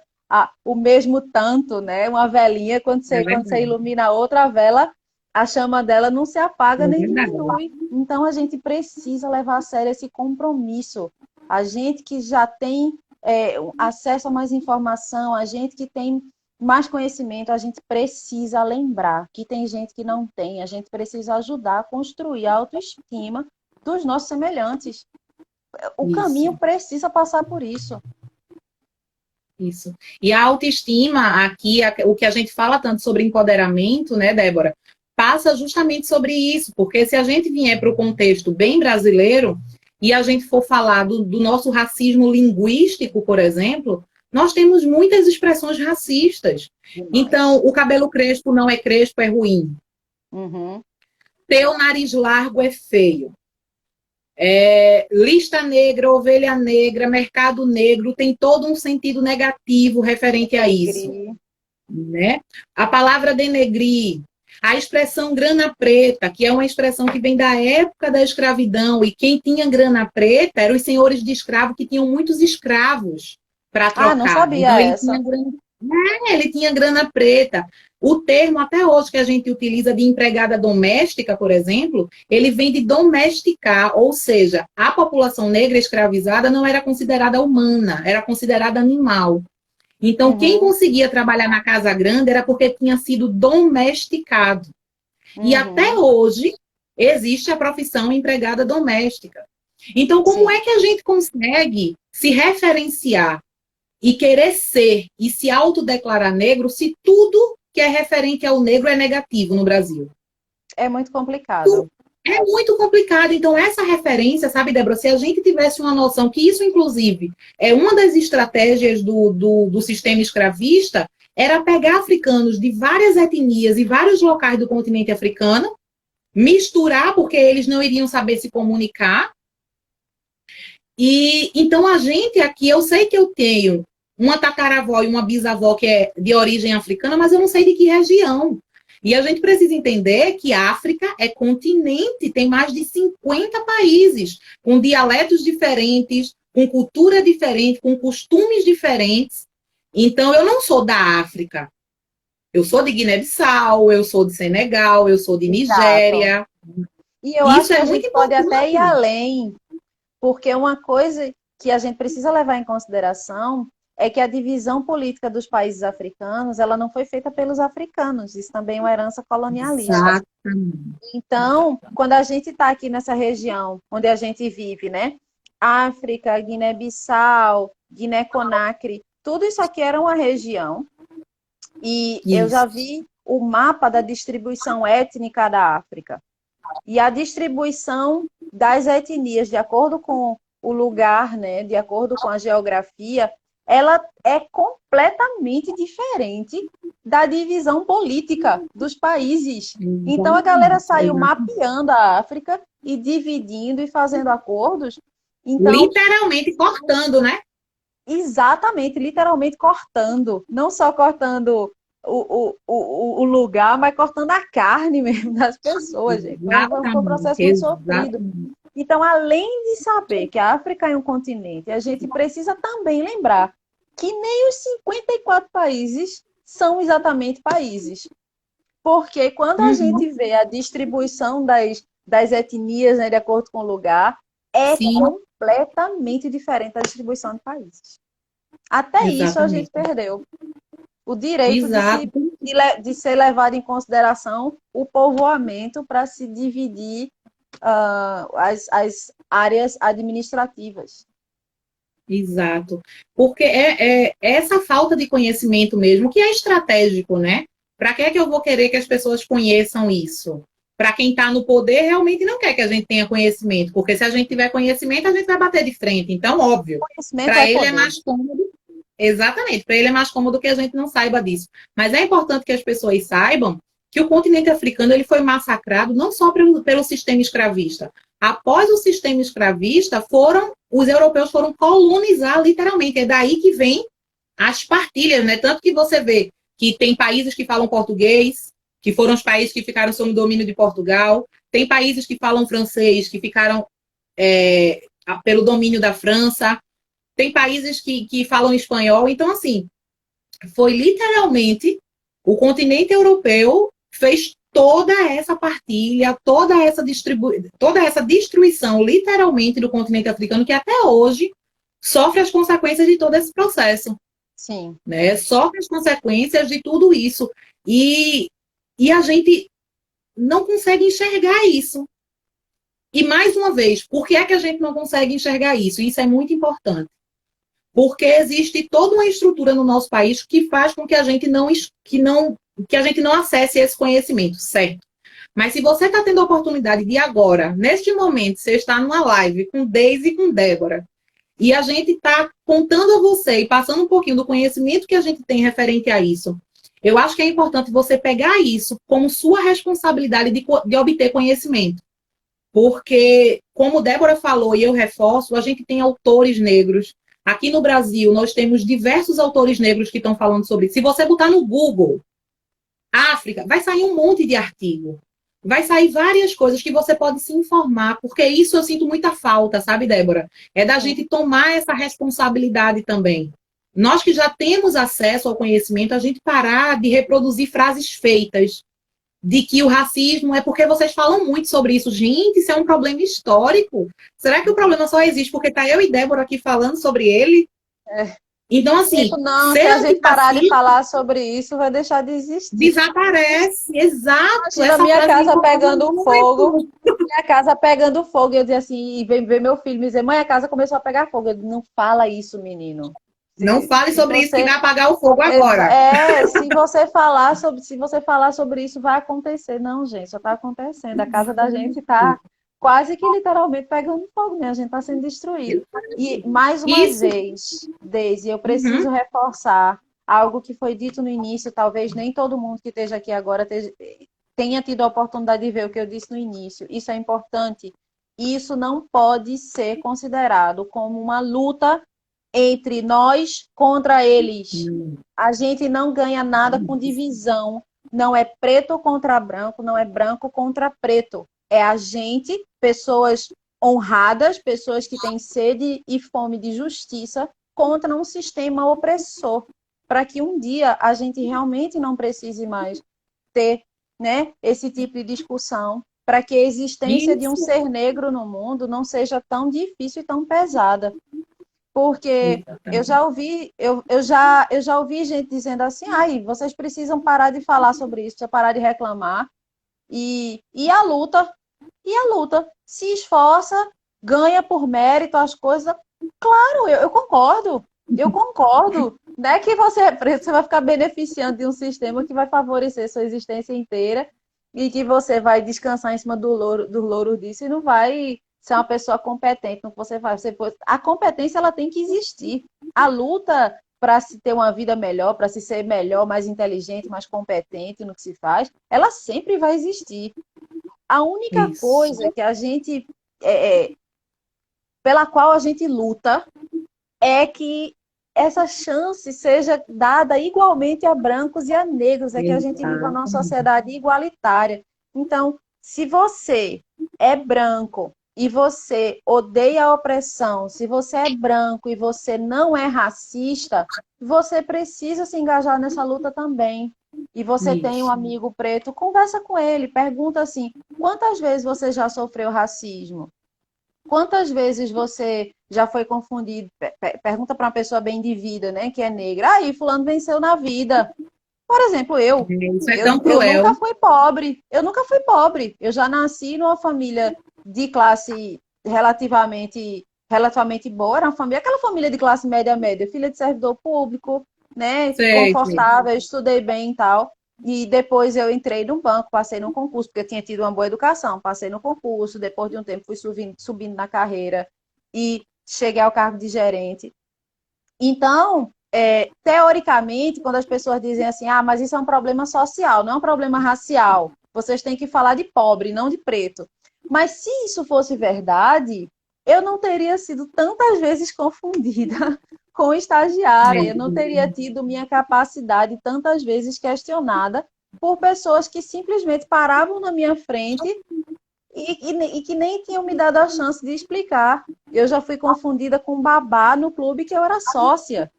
o mesmo tanto, né? Uma velinha, É quando você verdade. ilumina a outra vela, a chama dela não se apaga É nem verdade. diminui. Então, a gente precisa levar a sério esse compromisso. A gente que já tem acesso a mais informação, a gente que tem mais conhecimento, a gente precisa lembrar que tem gente que não tem. A gente precisa ajudar a construir a autoestima dos nossos semelhantes. O caminho Isso. precisa passar por isso. Isso. E a autoestima, aqui, o que a gente fala tanto sobre empoderamento, né, Débora, passa justamente sobre isso, porque se a gente vier para o contexto bem brasileiro e a gente for falar do nosso racismo linguístico, por exemplo, nós temos muitas expressões racistas. Então, o cabelo crespo não é crespo, é ruim. Uhum. Ter o nariz largo é feio. Lista negra, ovelha negra, mercado negro, tem todo um sentido negativo referente a isso. Né? A palavra denegrir, a expressão grana preta, que é uma expressão que vem da época da escravidão, e quem tinha grana preta eram os senhores de escravo que tinham muitos escravos para Ah, não trocar. Então, sabia essa. ele tinha grana preta. O termo, até hoje, que a gente utiliza de empregada doméstica, por exemplo, ele vem de domesticar, ou seja, a população negra escravizada não era considerada humana, era considerada animal. Então, quem Uhum. conseguia trabalhar na casa grande era porque tinha sido domesticado. E até Uhum. hoje existe a profissão empregada doméstica. Então, como é Sim. que a gente consegue se referenciar e querer ser e se autodeclarar negro se tudo que é referente ao negro é negativo no Brasil? É muito complicado. É muito complicado. Então, essa referência, sabe, Débora, se a gente tivesse uma noção que isso, inclusive, é uma das estratégias do sistema escravista, era pegar africanos de várias etnias e vários locais do continente africano, misturar, porque eles não iriam saber se comunicar. E então a gente aqui, eu sei que eu tenho uma tataravó e uma bisavó que é de origem africana, mas eu não sei de que região. E a gente precisa entender que a África é continente, tem mais de 50 países, com dialetos diferentes, com cultura diferente, com costumes diferentes. Então, eu não sou da África. Eu sou de Guiné-Bissau, eu sou de Senegal, eu sou de Exato. Nigéria. E eu Isso acho que é a muito gente pode até ir importante. além, porque uma coisa que a gente precisa levar em consideração é que a divisão política dos países africanos, ela não foi feita pelos africanos, isso também é uma herança colonialista. Exatamente. Então, quando a gente está aqui nessa região onde a gente vive, né? África, Guiné-Bissau, Guiné-Conakry, tudo isso aqui era uma região. E eu já Isso. vi o mapa da distribuição étnica da África. E a distribuição das etnias, de acordo com o lugar, né, de acordo com a geografia, ela é completamente diferente da divisão política dos países. Então a galera saiu mapeando a África e dividindo e fazendo acordos. Então, literalmente cortando, né? exatamente, literalmente cortando. Não só cortando o lugar, mas cortando a carne mesmo das pessoas, gente. Foi um Exatamente, processo muito sofrido. exatamente. Então, além de saber que a África é um continente, a gente precisa também lembrar que nem os 54 países são exatamente países. Porque quando a Uhum. gente vê a distribuição das etnias, né, de acordo com o lugar, é Sim, completamente diferente da distribuição de países. Até isso a gente exatamente. perdeu. O direito Exato, de ser levado em consideração o povoamento para se dividir as áreas administrativas. exato. Porque é essa falta de conhecimento mesmo que é estratégico, né? Para que é que eu vou querer que as pessoas conheçam isso? Para quem está no poder, realmente não quer que a gente tenha conhecimento, porque se a gente tiver conhecimento, a gente vai bater de frente. Então, óbvio, Conhecimento para é ele é poder. mais cômodo. Exatamente, para ele é mais cômodo que a gente não saiba disso. Mas é importante que as pessoas saibam que o continente africano ele foi massacrado não só pelo sistema escravista. Após o sistema escravista, os europeus foram colonizar literalmente. É daí que vem as partilhas, né? Tanto que você vê que tem países que falam português, que foram os países que ficaram sob o domínio de Portugal, tem países que falam francês, que ficaram pelo domínio da França, tem países que falam espanhol. Então, assim, foi literalmente o continente europeu fez toda essa partilha, toda essa destruição, literalmente, do continente africano, que até hoje sofre as consequências de todo esse processo. Sim. Né? Sofre as consequências de tudo isso. E a gente não consegue enxergar isso. E, mais uma vez, por que é que a gente não consegue enxergar isso? Isso é muito importante. Porque existe toda uma estrutura no nosso país que faz com que a gente não acesse esse conhecimento, certo? Mas se você está tendo a oportunidade de agora, neste momento, você está numa live com Deise e com Débora, e a gente está contando a você e passando um pouquinho do conhecimento que a gente tem referente a isso, eu acho que é importante você pegar isso como sua responsabilidade de obter conhecimento. Porque, como Débora falou, e eu reforço, a gente tem autores negros. Aqui no Brasil, nós temos diversos autores negros que estão falando sobre isso. Se você botar no Google, África, vai sair um monte de artigo. Vai sair várias coisas que você pode se informar, porque isso eu sinto muita falta, sabe, Débora? É da gente tomar essa responsabilidade também. Nós que já temos acesso ao conhecimento, a gente parar de reproduzir frases feitas, de que o racismo é porque vocês falam muito sobre isso. Gente, isso é um problema histórico. Será que o problema só existe porque tá eu e Débora aqui falando sobre ele? É. Então, assim, Não, se ser a gente parar de antirracista falar sobre isso, vai deixar de existir. desaparece. Exato. Imagina a Essa minha frase me casa incomoda pegando fogo. muito. Minha casa pegando fogo. Eu dizia assim, e vem ver meu filho me dizer, mãe, a casa começou a pegar fogo. Eu disse, não fala isso, menino. Não fale Se sobre isso que você vai apagar o fogo agora. se você falar sobre isso, vai acontecer. Não, gente, já está acontecendo. A casa da gente está quase que literalmente pegando fogo, né? A gente está sendo destruído. E mais uma Isso. vez, Deise, eu preciso reforçar algo que foi dito no início, talvez nem todo mundo que esteja aqui agora tenha tido a oportunidade de ver o que eu disse no início. Isso é importante. Isso não pode ser considerado como uma luta entre nós contra eles. A gente não ganha nada com divisão. Não é preto contra branco, não é branco contra preto. É a gente, pessoas honradas, pessoas que têm sede e fome de justiça, contra um sistema opressor, para que um dia a gente realmente não precise mais ter, né, esse tipo de discussão, para que a existência de um ser negro no mundo não seja tão difícil e tão pesada. Porque eu já ouvi, eu já ouvi gente dizendo assim, ai, vocês precisam parar de falar sobre isso, precisam parar de reclamar. E a luta se esforça, ganha por mérito as coisas. Claro, eu concordo. Eu concordo. Não é que você é preto, você vai ficar beneficiando de um sistema que vai favorecer sua existência inteira e que você vai descansar em cima do louro disso e não vai ser uma pessoa competente no que você faz. A competência, ela tem que existir. A luta para se ter uma vida melhor, para se ser melhor, mais inteligente, mais competente no que se faz, ela sempre vai existir. A única Isso. coisa que a gente, pela qual a gente luta, é que essa chance seja dada igualmente a brancos e a negros, é que a gente viva numa Exatamente. sociedade igualitária. Então, se você é branco e você odeia a opressão, se você é branco e você não é racista, você precisa se engajar nessa luta também. E você tem um Isso. amigo preto, conversa com ele, pergunta assim: quantas vezes você já sofreu racismo? Quantas vezes você já foi confundido? Pergunta para uma pessoa bem de vida, né, que é negra. Aí, fulano venceu na vida. Por exemplo, Isso é eu, tão eu nunca cruel. fui pobre. Eu nunca fui pobre. Eu já nasci numa família de classe relativamente boa. Era uma família, aquela família de classe média, filha de servidor público, né, Sei, sei. confortável, estudei bem e tal. E depois eu entrei num banco, passei num concurso, porque eu tinha tido uma boa educação, passei no concurso, depois de um tempo fui subindo na carreira e cheguei ao cargo de gerente. Então, teoricamente, quando as pessoas dizem assim, ah, mas isso é um problema social, não é um problema racial, vocês têm que falar de pobre, não de preto. Mas se isso fosse verdade, eu não teria sido tantas vezes confundida com estagiária, eu não teria tido minha capacidade tantas vezes questionada por pessoas que simplesmente paravam na minha frente e que nem tinham me dado a chance de explicar. Eu já fui confundida com babá no clube que eu era sócia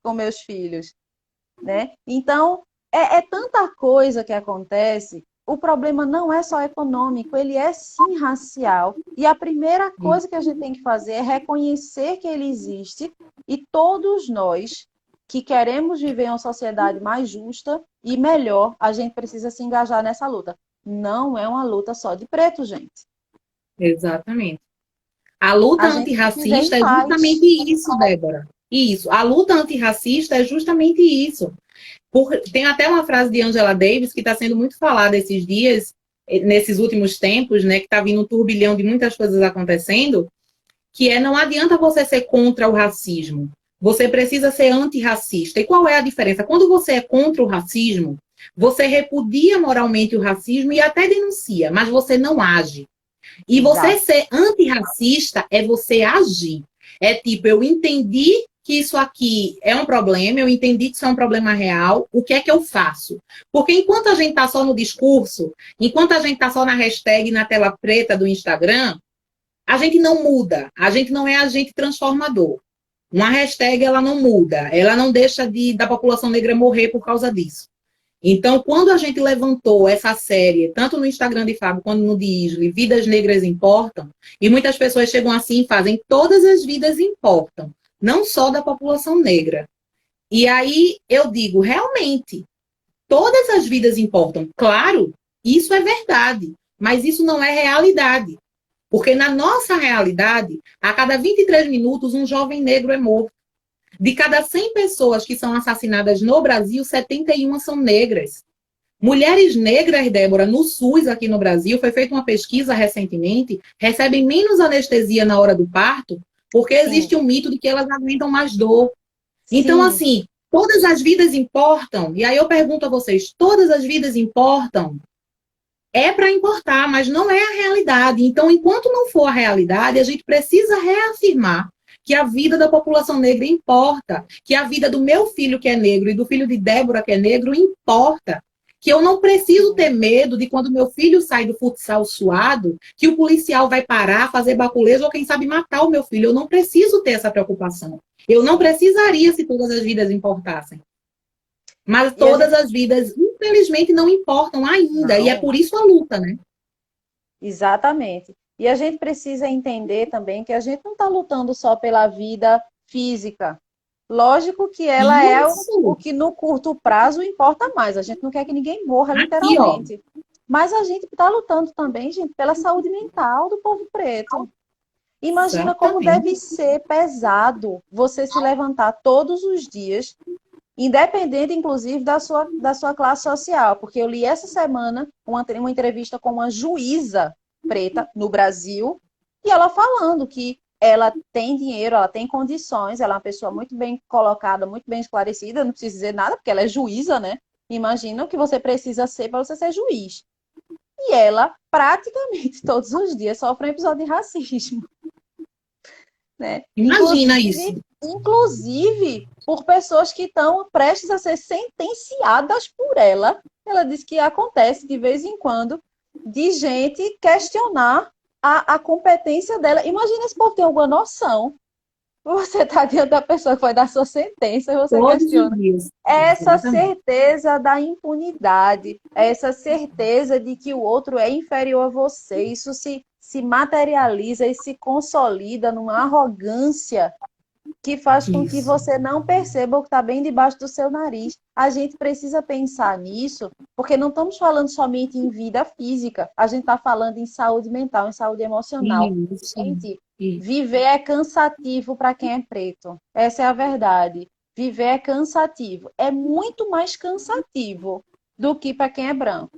com meus filhos, né? Então, é tanta coisa que acontece. O problema não é só econômico, ele é sim racial. E a primeira coisa que a gente tem que fazer é reconhecer que ele existe e todos nós que queremos viver em uma sociedade mais justa e melhor, a gente precisa se engajar nessa luta. Não é uma luta só de preto, gente. Exatamente. A luta A gente tem que viver em antirracista é paz. justamente isso, Débora. Isso. A luta antirracista é justamente isso. Tem até uma frase de Angela Davis que está sendo muito falada esses dias, nesses últimos tempos, né? Que está vindo um turbilhão de muitas coisas acontecendo, que é: não adianta você ser contra o racismo. Você precisa ser antirracista. E qual é a diferença? Quando você é contra o racismo, você repudia moralmente o racismo e até denuncia, mas você não age. E você Exato. ser antirracista é você agir. É tipo, eu entendi que isso aqui é um problema, eu entendi que isso é um problema real, o que é que eu faço? Porque enquanto a gente está só no discurso, enquanto a gente está só na hashtag, na tela preta do Instagram, a gente não muda, a gente não é agente transformador. Uma hashtag, ela não muda, ela não deixa da população negra morrer por causa disso. Então, quando a gente levantou essa série, tanto no Instagram de Fábio quanto no de Isle, Vidas Negras Importam, e muitas pessoas chegam assim e fazem: todas as vidas importam, não só da população negra. E aí eu digo: realmente, todas as vidas importam. Claro, isso é verdade, mas isso não é realidade. Porque na nossa realidade, a cada 23 minutos, um jovem negro é morto. De cada 100 pessoas que são assassinadas no Brasil, 71 são negras. Mulheres negras, Débora, no SUS aqui no Brasil, foi feita uma pesquisa recentemente, recebem menos anestesia na hora do parto, porque Sim, existe um mito de que elas aguentam mais dor. Então, sim. assim, todas as vidas importam. E aí eu pergunto a vocês: todas as vidas importam? É para importar, mas não é a realidade. Então, enquanto não for a realidade, a gente precisa reafirmar que a vida da população negra importa, que a vida do meu filho que é negro e do filho de Débora que é negro importa, que eu não preciso ter medo de quando meu filho sai do futsal suado, que o policial vai parar, fazer baculejo ou quem sabe matar o meu filho. Eu não preciso ter essa preocupação. Eu não precisaria se todas as vidas importassem. Mas E a todas gente as vidas, infelizmente, não importam ainda. E é não. por isso a luta, né? Exatamente. E a gente precisa entender também que a gente não está lutando só pela vida física. Lógico que ela é o Isso. que no curto prazo importa mais. A gente não quer que ninguém morra, Aqui, ó. literalmente. Mas a gente está lutando também, gente, pela saúde mental do povo preto. Imagina como deve Exatamente. ser pesado você se levantar todos os dias, independente, inclusive, da sua classe social. Porque eu li essa semana uma entrevista com uma juíza preta no Brasil, E ela falando que ela tem dinheiro, ela tem condições, ela é uma pessoa muito bem colocada, muito bem esclarecida, não precisa dizer nada, porque ela é juíza, né? Imagina o que você precisa ser para você ser juiz. E ela, praticamente todos os dias, sofre um episódio de racismo, né? Imagina isso. Inclusive por pessoas que estão prestes a ser sentenciadas por ela. Ela diz que acontece de vez em quando de gente questionar a competência dela. Imagina se povo tem alguma noção. Você está diante da pessoa que vai dar sua sentença e você Todos os questiona. dias. Essa Exatamente. certeza da impunidade, essa certeza de que o outro é inferior a você, isso se materializa e se consolida numa arrogância que faz com que Isso. você não perceba o que está bem debaixo do seu nariz. A gente precisa pensar nisso, porque não estamos falando somente em vida física, a gente está falando em saúde mental, em saúde emocional. Isso. Gente, Isso. viver é cansativo para quem é preto. Essa é a verdade. Viver é cansativo. É muito mais cansativo do que para quem é branco.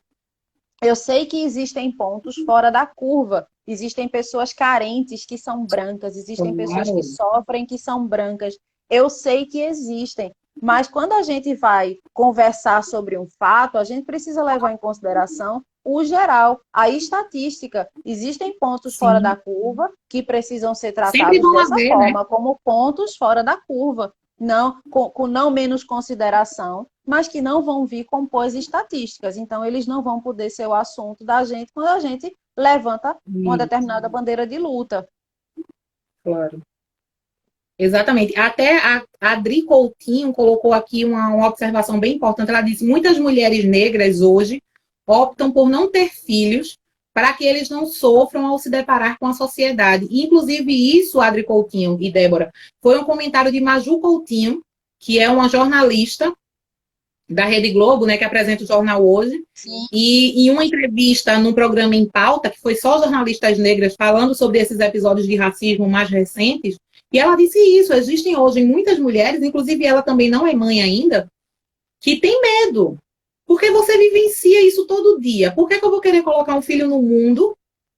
Eu sei que existem pontos fora da curva. Existem pessoas carentes que são brancas, existem pessoas que Claro. sofrem que são brancas. Eu sei que existem, mas quando a gente vai conversar sobre um fato, a gente precisa levar em consideração o geral, a estatística. Existem pontos fora da Sim. curva que precisam ser Sempre tratados vão dessa haver, né? forma, como pontos fora da curva, não com não menos consideração, mas que não vão vir compor as estatísticas. Então, eles não vão poder ser o assunto da gente quando a gente levanta uma Isso. determinada bandeira de luta. Claro. Exatamente. Até a Adri Coutinho colocou aqui uma observação bem importante. Ela disse: muitas mulheres negras hoje optam por não ter filhos para que eles não sofram ao se deparar com a sociedade. E, inclusive, isso, Adri Coutinho e Débora, foi um comentário de Maju Coutinho, que é uma jornalista da Rede Globo, né, que apresenta o jornal hoje. Sim. E em uma entrevista no programa Em Pauta, que foi só jornalistas negras falando sobre esses episódios de racismo mais recentes, e ela disse isso: existem hoje muitas mulheres, inclusive ela também não é mãe ainda, que tem medo, porque você vivencia isso todo dia. Por que eu vou querer colocar um filho no mundo?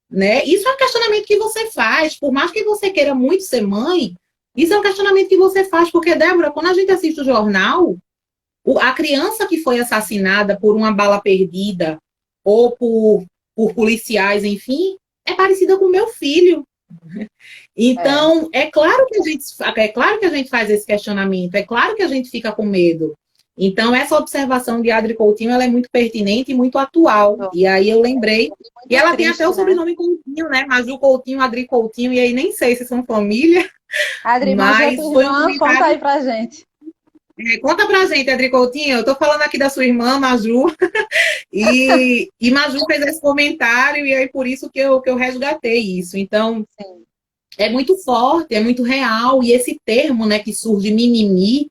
Né? Isso é um questionamento que você faz, por mais que você queira muito ser mãe, isso é um questionamento que você faz, porque, Débora, quando a gente assiste o jornal, a criança que foi assassinada por uma bala perdida ou por policiais, enfim, é parecida com o meu filho. É. Então, é claro que a gente faz esse questionamento, é claro que a gente fica com medo. Então, essa observação de Adri Coutinho, ela é muito pertinente e muito atual. E aí eu lembrei, e Muito ela tem até triste, o né? sobrenome Coutinho, né? Maju Coutinho, Adri Coutinho, e aí nem sei se são família, Adri, Maju é tua mas foi um irmã? Conta comentário. aí pra gente. Conta pra gente, Adri Coutinho. Eu tô falando aqui da sua irmã, Maju, e Maju fez esse comentário, e aí por isso que eu resgatei isso. Então, Sim. é muito forte, é muito real, e esse termo, né, que surge mimimi,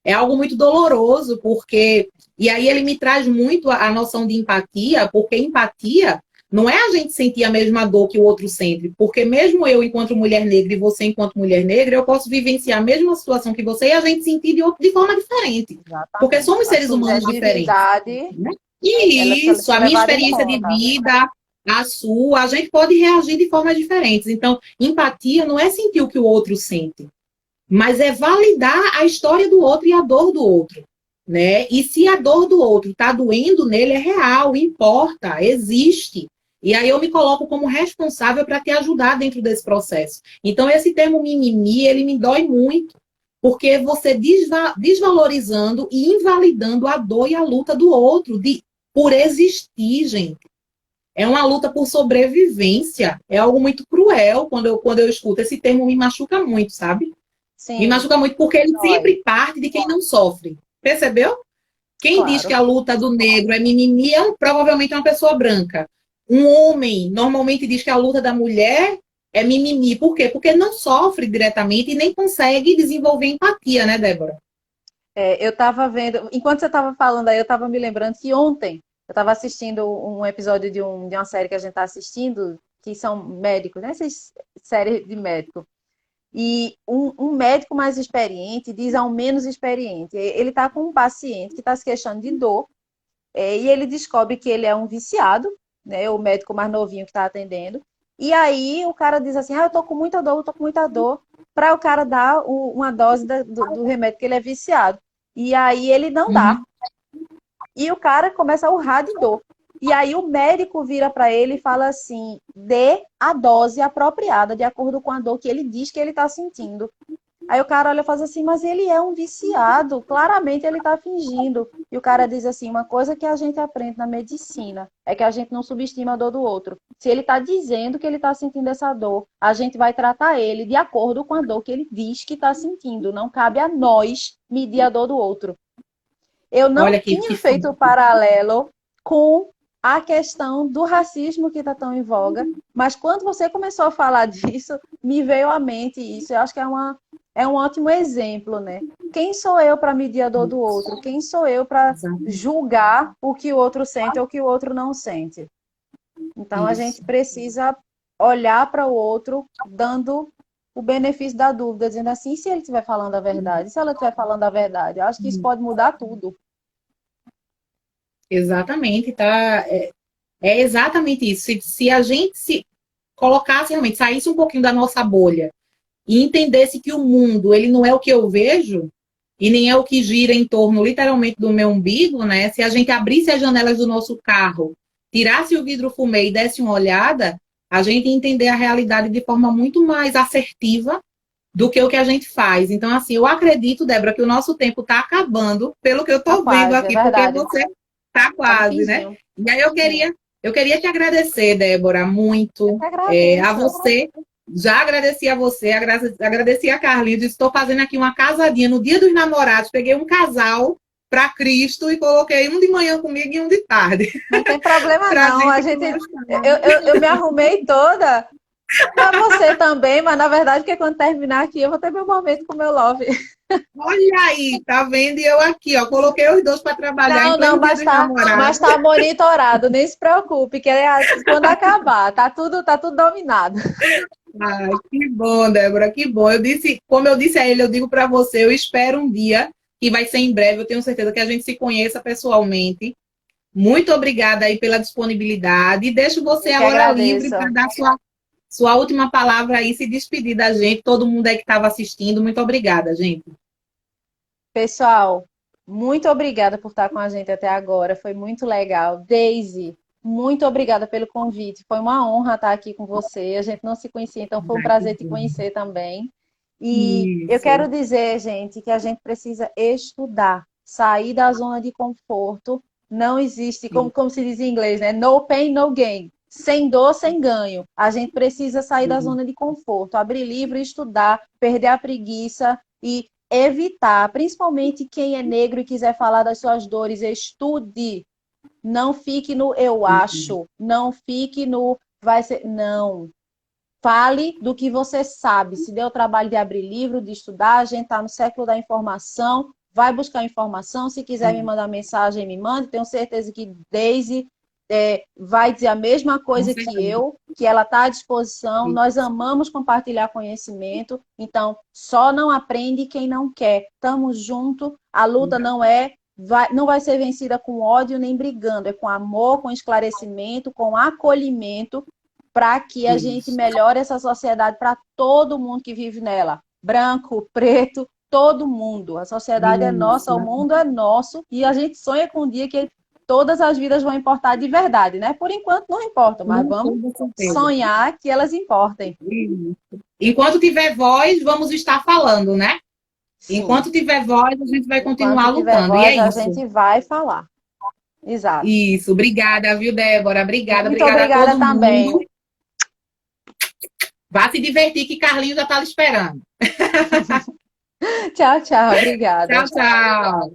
é algo muito doloroso, porque. E aí ele me traz muito a noção de empatia, porque empatia não é a gente sentir a mesma dor que o outro sente, porque mesmo eu, enquanto mulher negra, e você, enquanto mulher negra, eu posso vivenciar a mesma situação que você e a gente sentir de forma diferente, porque Exatamente. somos A seres humanos diferentes. subjetividade, Né? ela E precisa isso, ser a minha levada em experiência de conta. vida, a sua, a gente pode reagir de formas diferentes. Então, empatia não é sentir o que o outro sente, mas é validar a história do outro e a dor do outro, né? E se a dor do outro está doendo nele, é real, importa, existe. E aí eu me coloco como responsável para te ajudar dentro desse processo. Então, esse termo mimimi, ele me dói muito, porque você desvalorizando e invalidando a dor e a luta do outro por existir, gente. É uma luta por sobrevivência. É algo muito cruel quando eu escuto. Esse termo me machuca muito, sabe? Me Sim, machuca muito porque ele dói. sempre parte de quem não sofre. Percebeu? Quem diz que Claro. a luta do negro é mimimi é provavelmente uma pessoa branca. Um homem normalmente diz que a luta da mulher é mimimi. Por quê? Porque não sofre diretamente e nem consegue desenvolver empatia, né, Débora? Eu estava vendo, enquanto você estava falando aí, eu estava me lembrando que ontem eu estava assistindo um episódio de uma série que a gente está assistindo, que são médicos, né? Essas séries de médico. E um médico mais experiente diz ao menos experiente. Ele está com um paciente que está se queixando de dor, e ele descobre que ele é um viciado, né? O médico mais novinho que está atendendo. E aí o cara diz assim, eu tô com muita dor, eu tô com muita dor, para o cara dar uma dose do remédio que ele é viciado. E aí ele não dá. Uhum. E o cara começa a urrar de dor. E aí o médico vira para ele e fala assim, dê a dose apropriada, de acordo com a dor que ele diz que ele está sentindo. Aí o cara olha e faz assim, mas ele é um viciado, claramente ele está fingindo. E o cara diz assim, uma coisa que a gente aprende na medicina é que a gente não subestima a dor do outro. Se ele está dizendo que ele está sentindo essa dor, a gente vai tratar ele de acordo com a dor que ele diz que está sentindo. Não cabe a nós medir a dor do outro. Eu não Olha que, tinha que feito o paralelo com a questão do racismo que está tão em voga, mas quando você começou a falar disso, me veio à mente isso. Eu acho que é um ótimo exemplo, né? Quem sou eu para medir a dor do outro? Quem sou eu para julgar o que o outro sente ou o que o outro não sente? Então, a gente isso. precisa olhar para o outro, dando o benefício da dúvida, dizendo assim, e se ele estiver falando a verdade? E se ela estiver falando a verdade? Eu acho que isso pode mudar tudo. Exatamente, tá? É exatamente isso. Se a gente se colocasse realmente, saísse um pouquinho da nossa bolha e entendesse que o mundo, ele não é o que eu vejo e nem é o que gira em torno, literalmente, do meu umbigo, né? Se a gente abrisse as janelas do nosso carro, tirasse o vidro fumê e desse uma olhada, a gente ia entender a realidade de forma muito mais assertiva do que o que a gente faz. Então, assim, eu acredito, Débora, que o nosso tempo está acabando, pelo que eu Tá estou vendo quase, é aqui, porque verdade. você está Tá no quase, né? finzinho. E aí eu queria te agradecer, Débora, Eu muito, que a agradeço. você. Já agradeci a você, agradeci a Carlinhos. Estou fazendo aqui uma casadinha no Dia dos Namorados. Peguei um casal para Cristo e coloquei um de manhã comigo e um de tarde. Não tem problema, Para a não. A gente gente, conversar. eu me arrumei toda para você também, mas na verdade, que quando terminar aqui, eu vou ter meu momento com o meu love. Olha aí, tá vendo? E eu aqui, ó, coloquei os dois para trabalhar em Não, não, pleno Dia dos mas Namorados. tá monitorado, nem se preocupe, que quando acabar, tá tudo dominado. Ai, que bom, Débora, que bom. Como eu disse a ele, eu digo para você, eu espero um dia, que vai ser em breve, eu tenho certeza que a gente se conheça pessoalmente. Muito obrigada aí pela disponibilidade. E deixo você Eu que agora livre agradeço. para dar sua última palavra aí, se despedir da gente, todo mundo aí que estava assistindo. Muito obrigada, gente. Pessoal, muito obrigada por estar com a gente até agora. Foi muito legal. Daisy, muito obrigada pelo convite. Foi uma honra estar aqui com você. A gente não se conhecia, então foi um Ai, que prazer te bom. conhecer também. E eu Isso. quero dizer, gente, que a gente precisa estudar, sair da zona de conforto. Não existe, como se diz em inglês, né? No pain, no gain. Sem dor, sem ganho. A gente precisa sair da zona de conforto, abrir livro, estudar, perder a preguiça e evitar, principalmente quem é negro e quiser falar das suas dores, estude. Não fique no eu acho, não fique no vai ser. Não. Fale do que você sabe. Se deu o trabalho de abrir livro, de estudar, a gente está no século da informação, vai buscar informação. Se quiser me mandar mensagem, me mande. Tenho certeza que Daisy vai dizer a mesma Com coisa que certeza. eu, que ela está à disposição. Nós amamos compartilhar conhecimento, então só não aprende quem não quer. Estamos juntos, a luta não vai ser vencida com ódio nem brigando, é com amor, com esclarecimento, com acolhimento, para que a gente Isso. melhore essa sociedade para todo mundo que vive nela. Branco, preto, todo mundo. A sociedade é nossa, o Isso. mundo é nosso e a gente sonha com um dia que todas as vidas vão importar de verdade, né? Por enquanto não importam, mas Com vamos toda certeza. sonhar que elas importem. Isso. Enquanto tiver voz, vamos estar falando, né? Sim. Enquanto tiver voz, a gente vai continuar Enquanto tiver lutando. E é voz, a isso. gente vai falar. Exato. Isso. Obrigada, viu, Débora? Obrigada, Muito obrigada a obrigada todo também. mundo. Vá se divertir, que Carlinhos já está lhe esperando. Tchau, tchau. Tchau, Obrigada. tchau.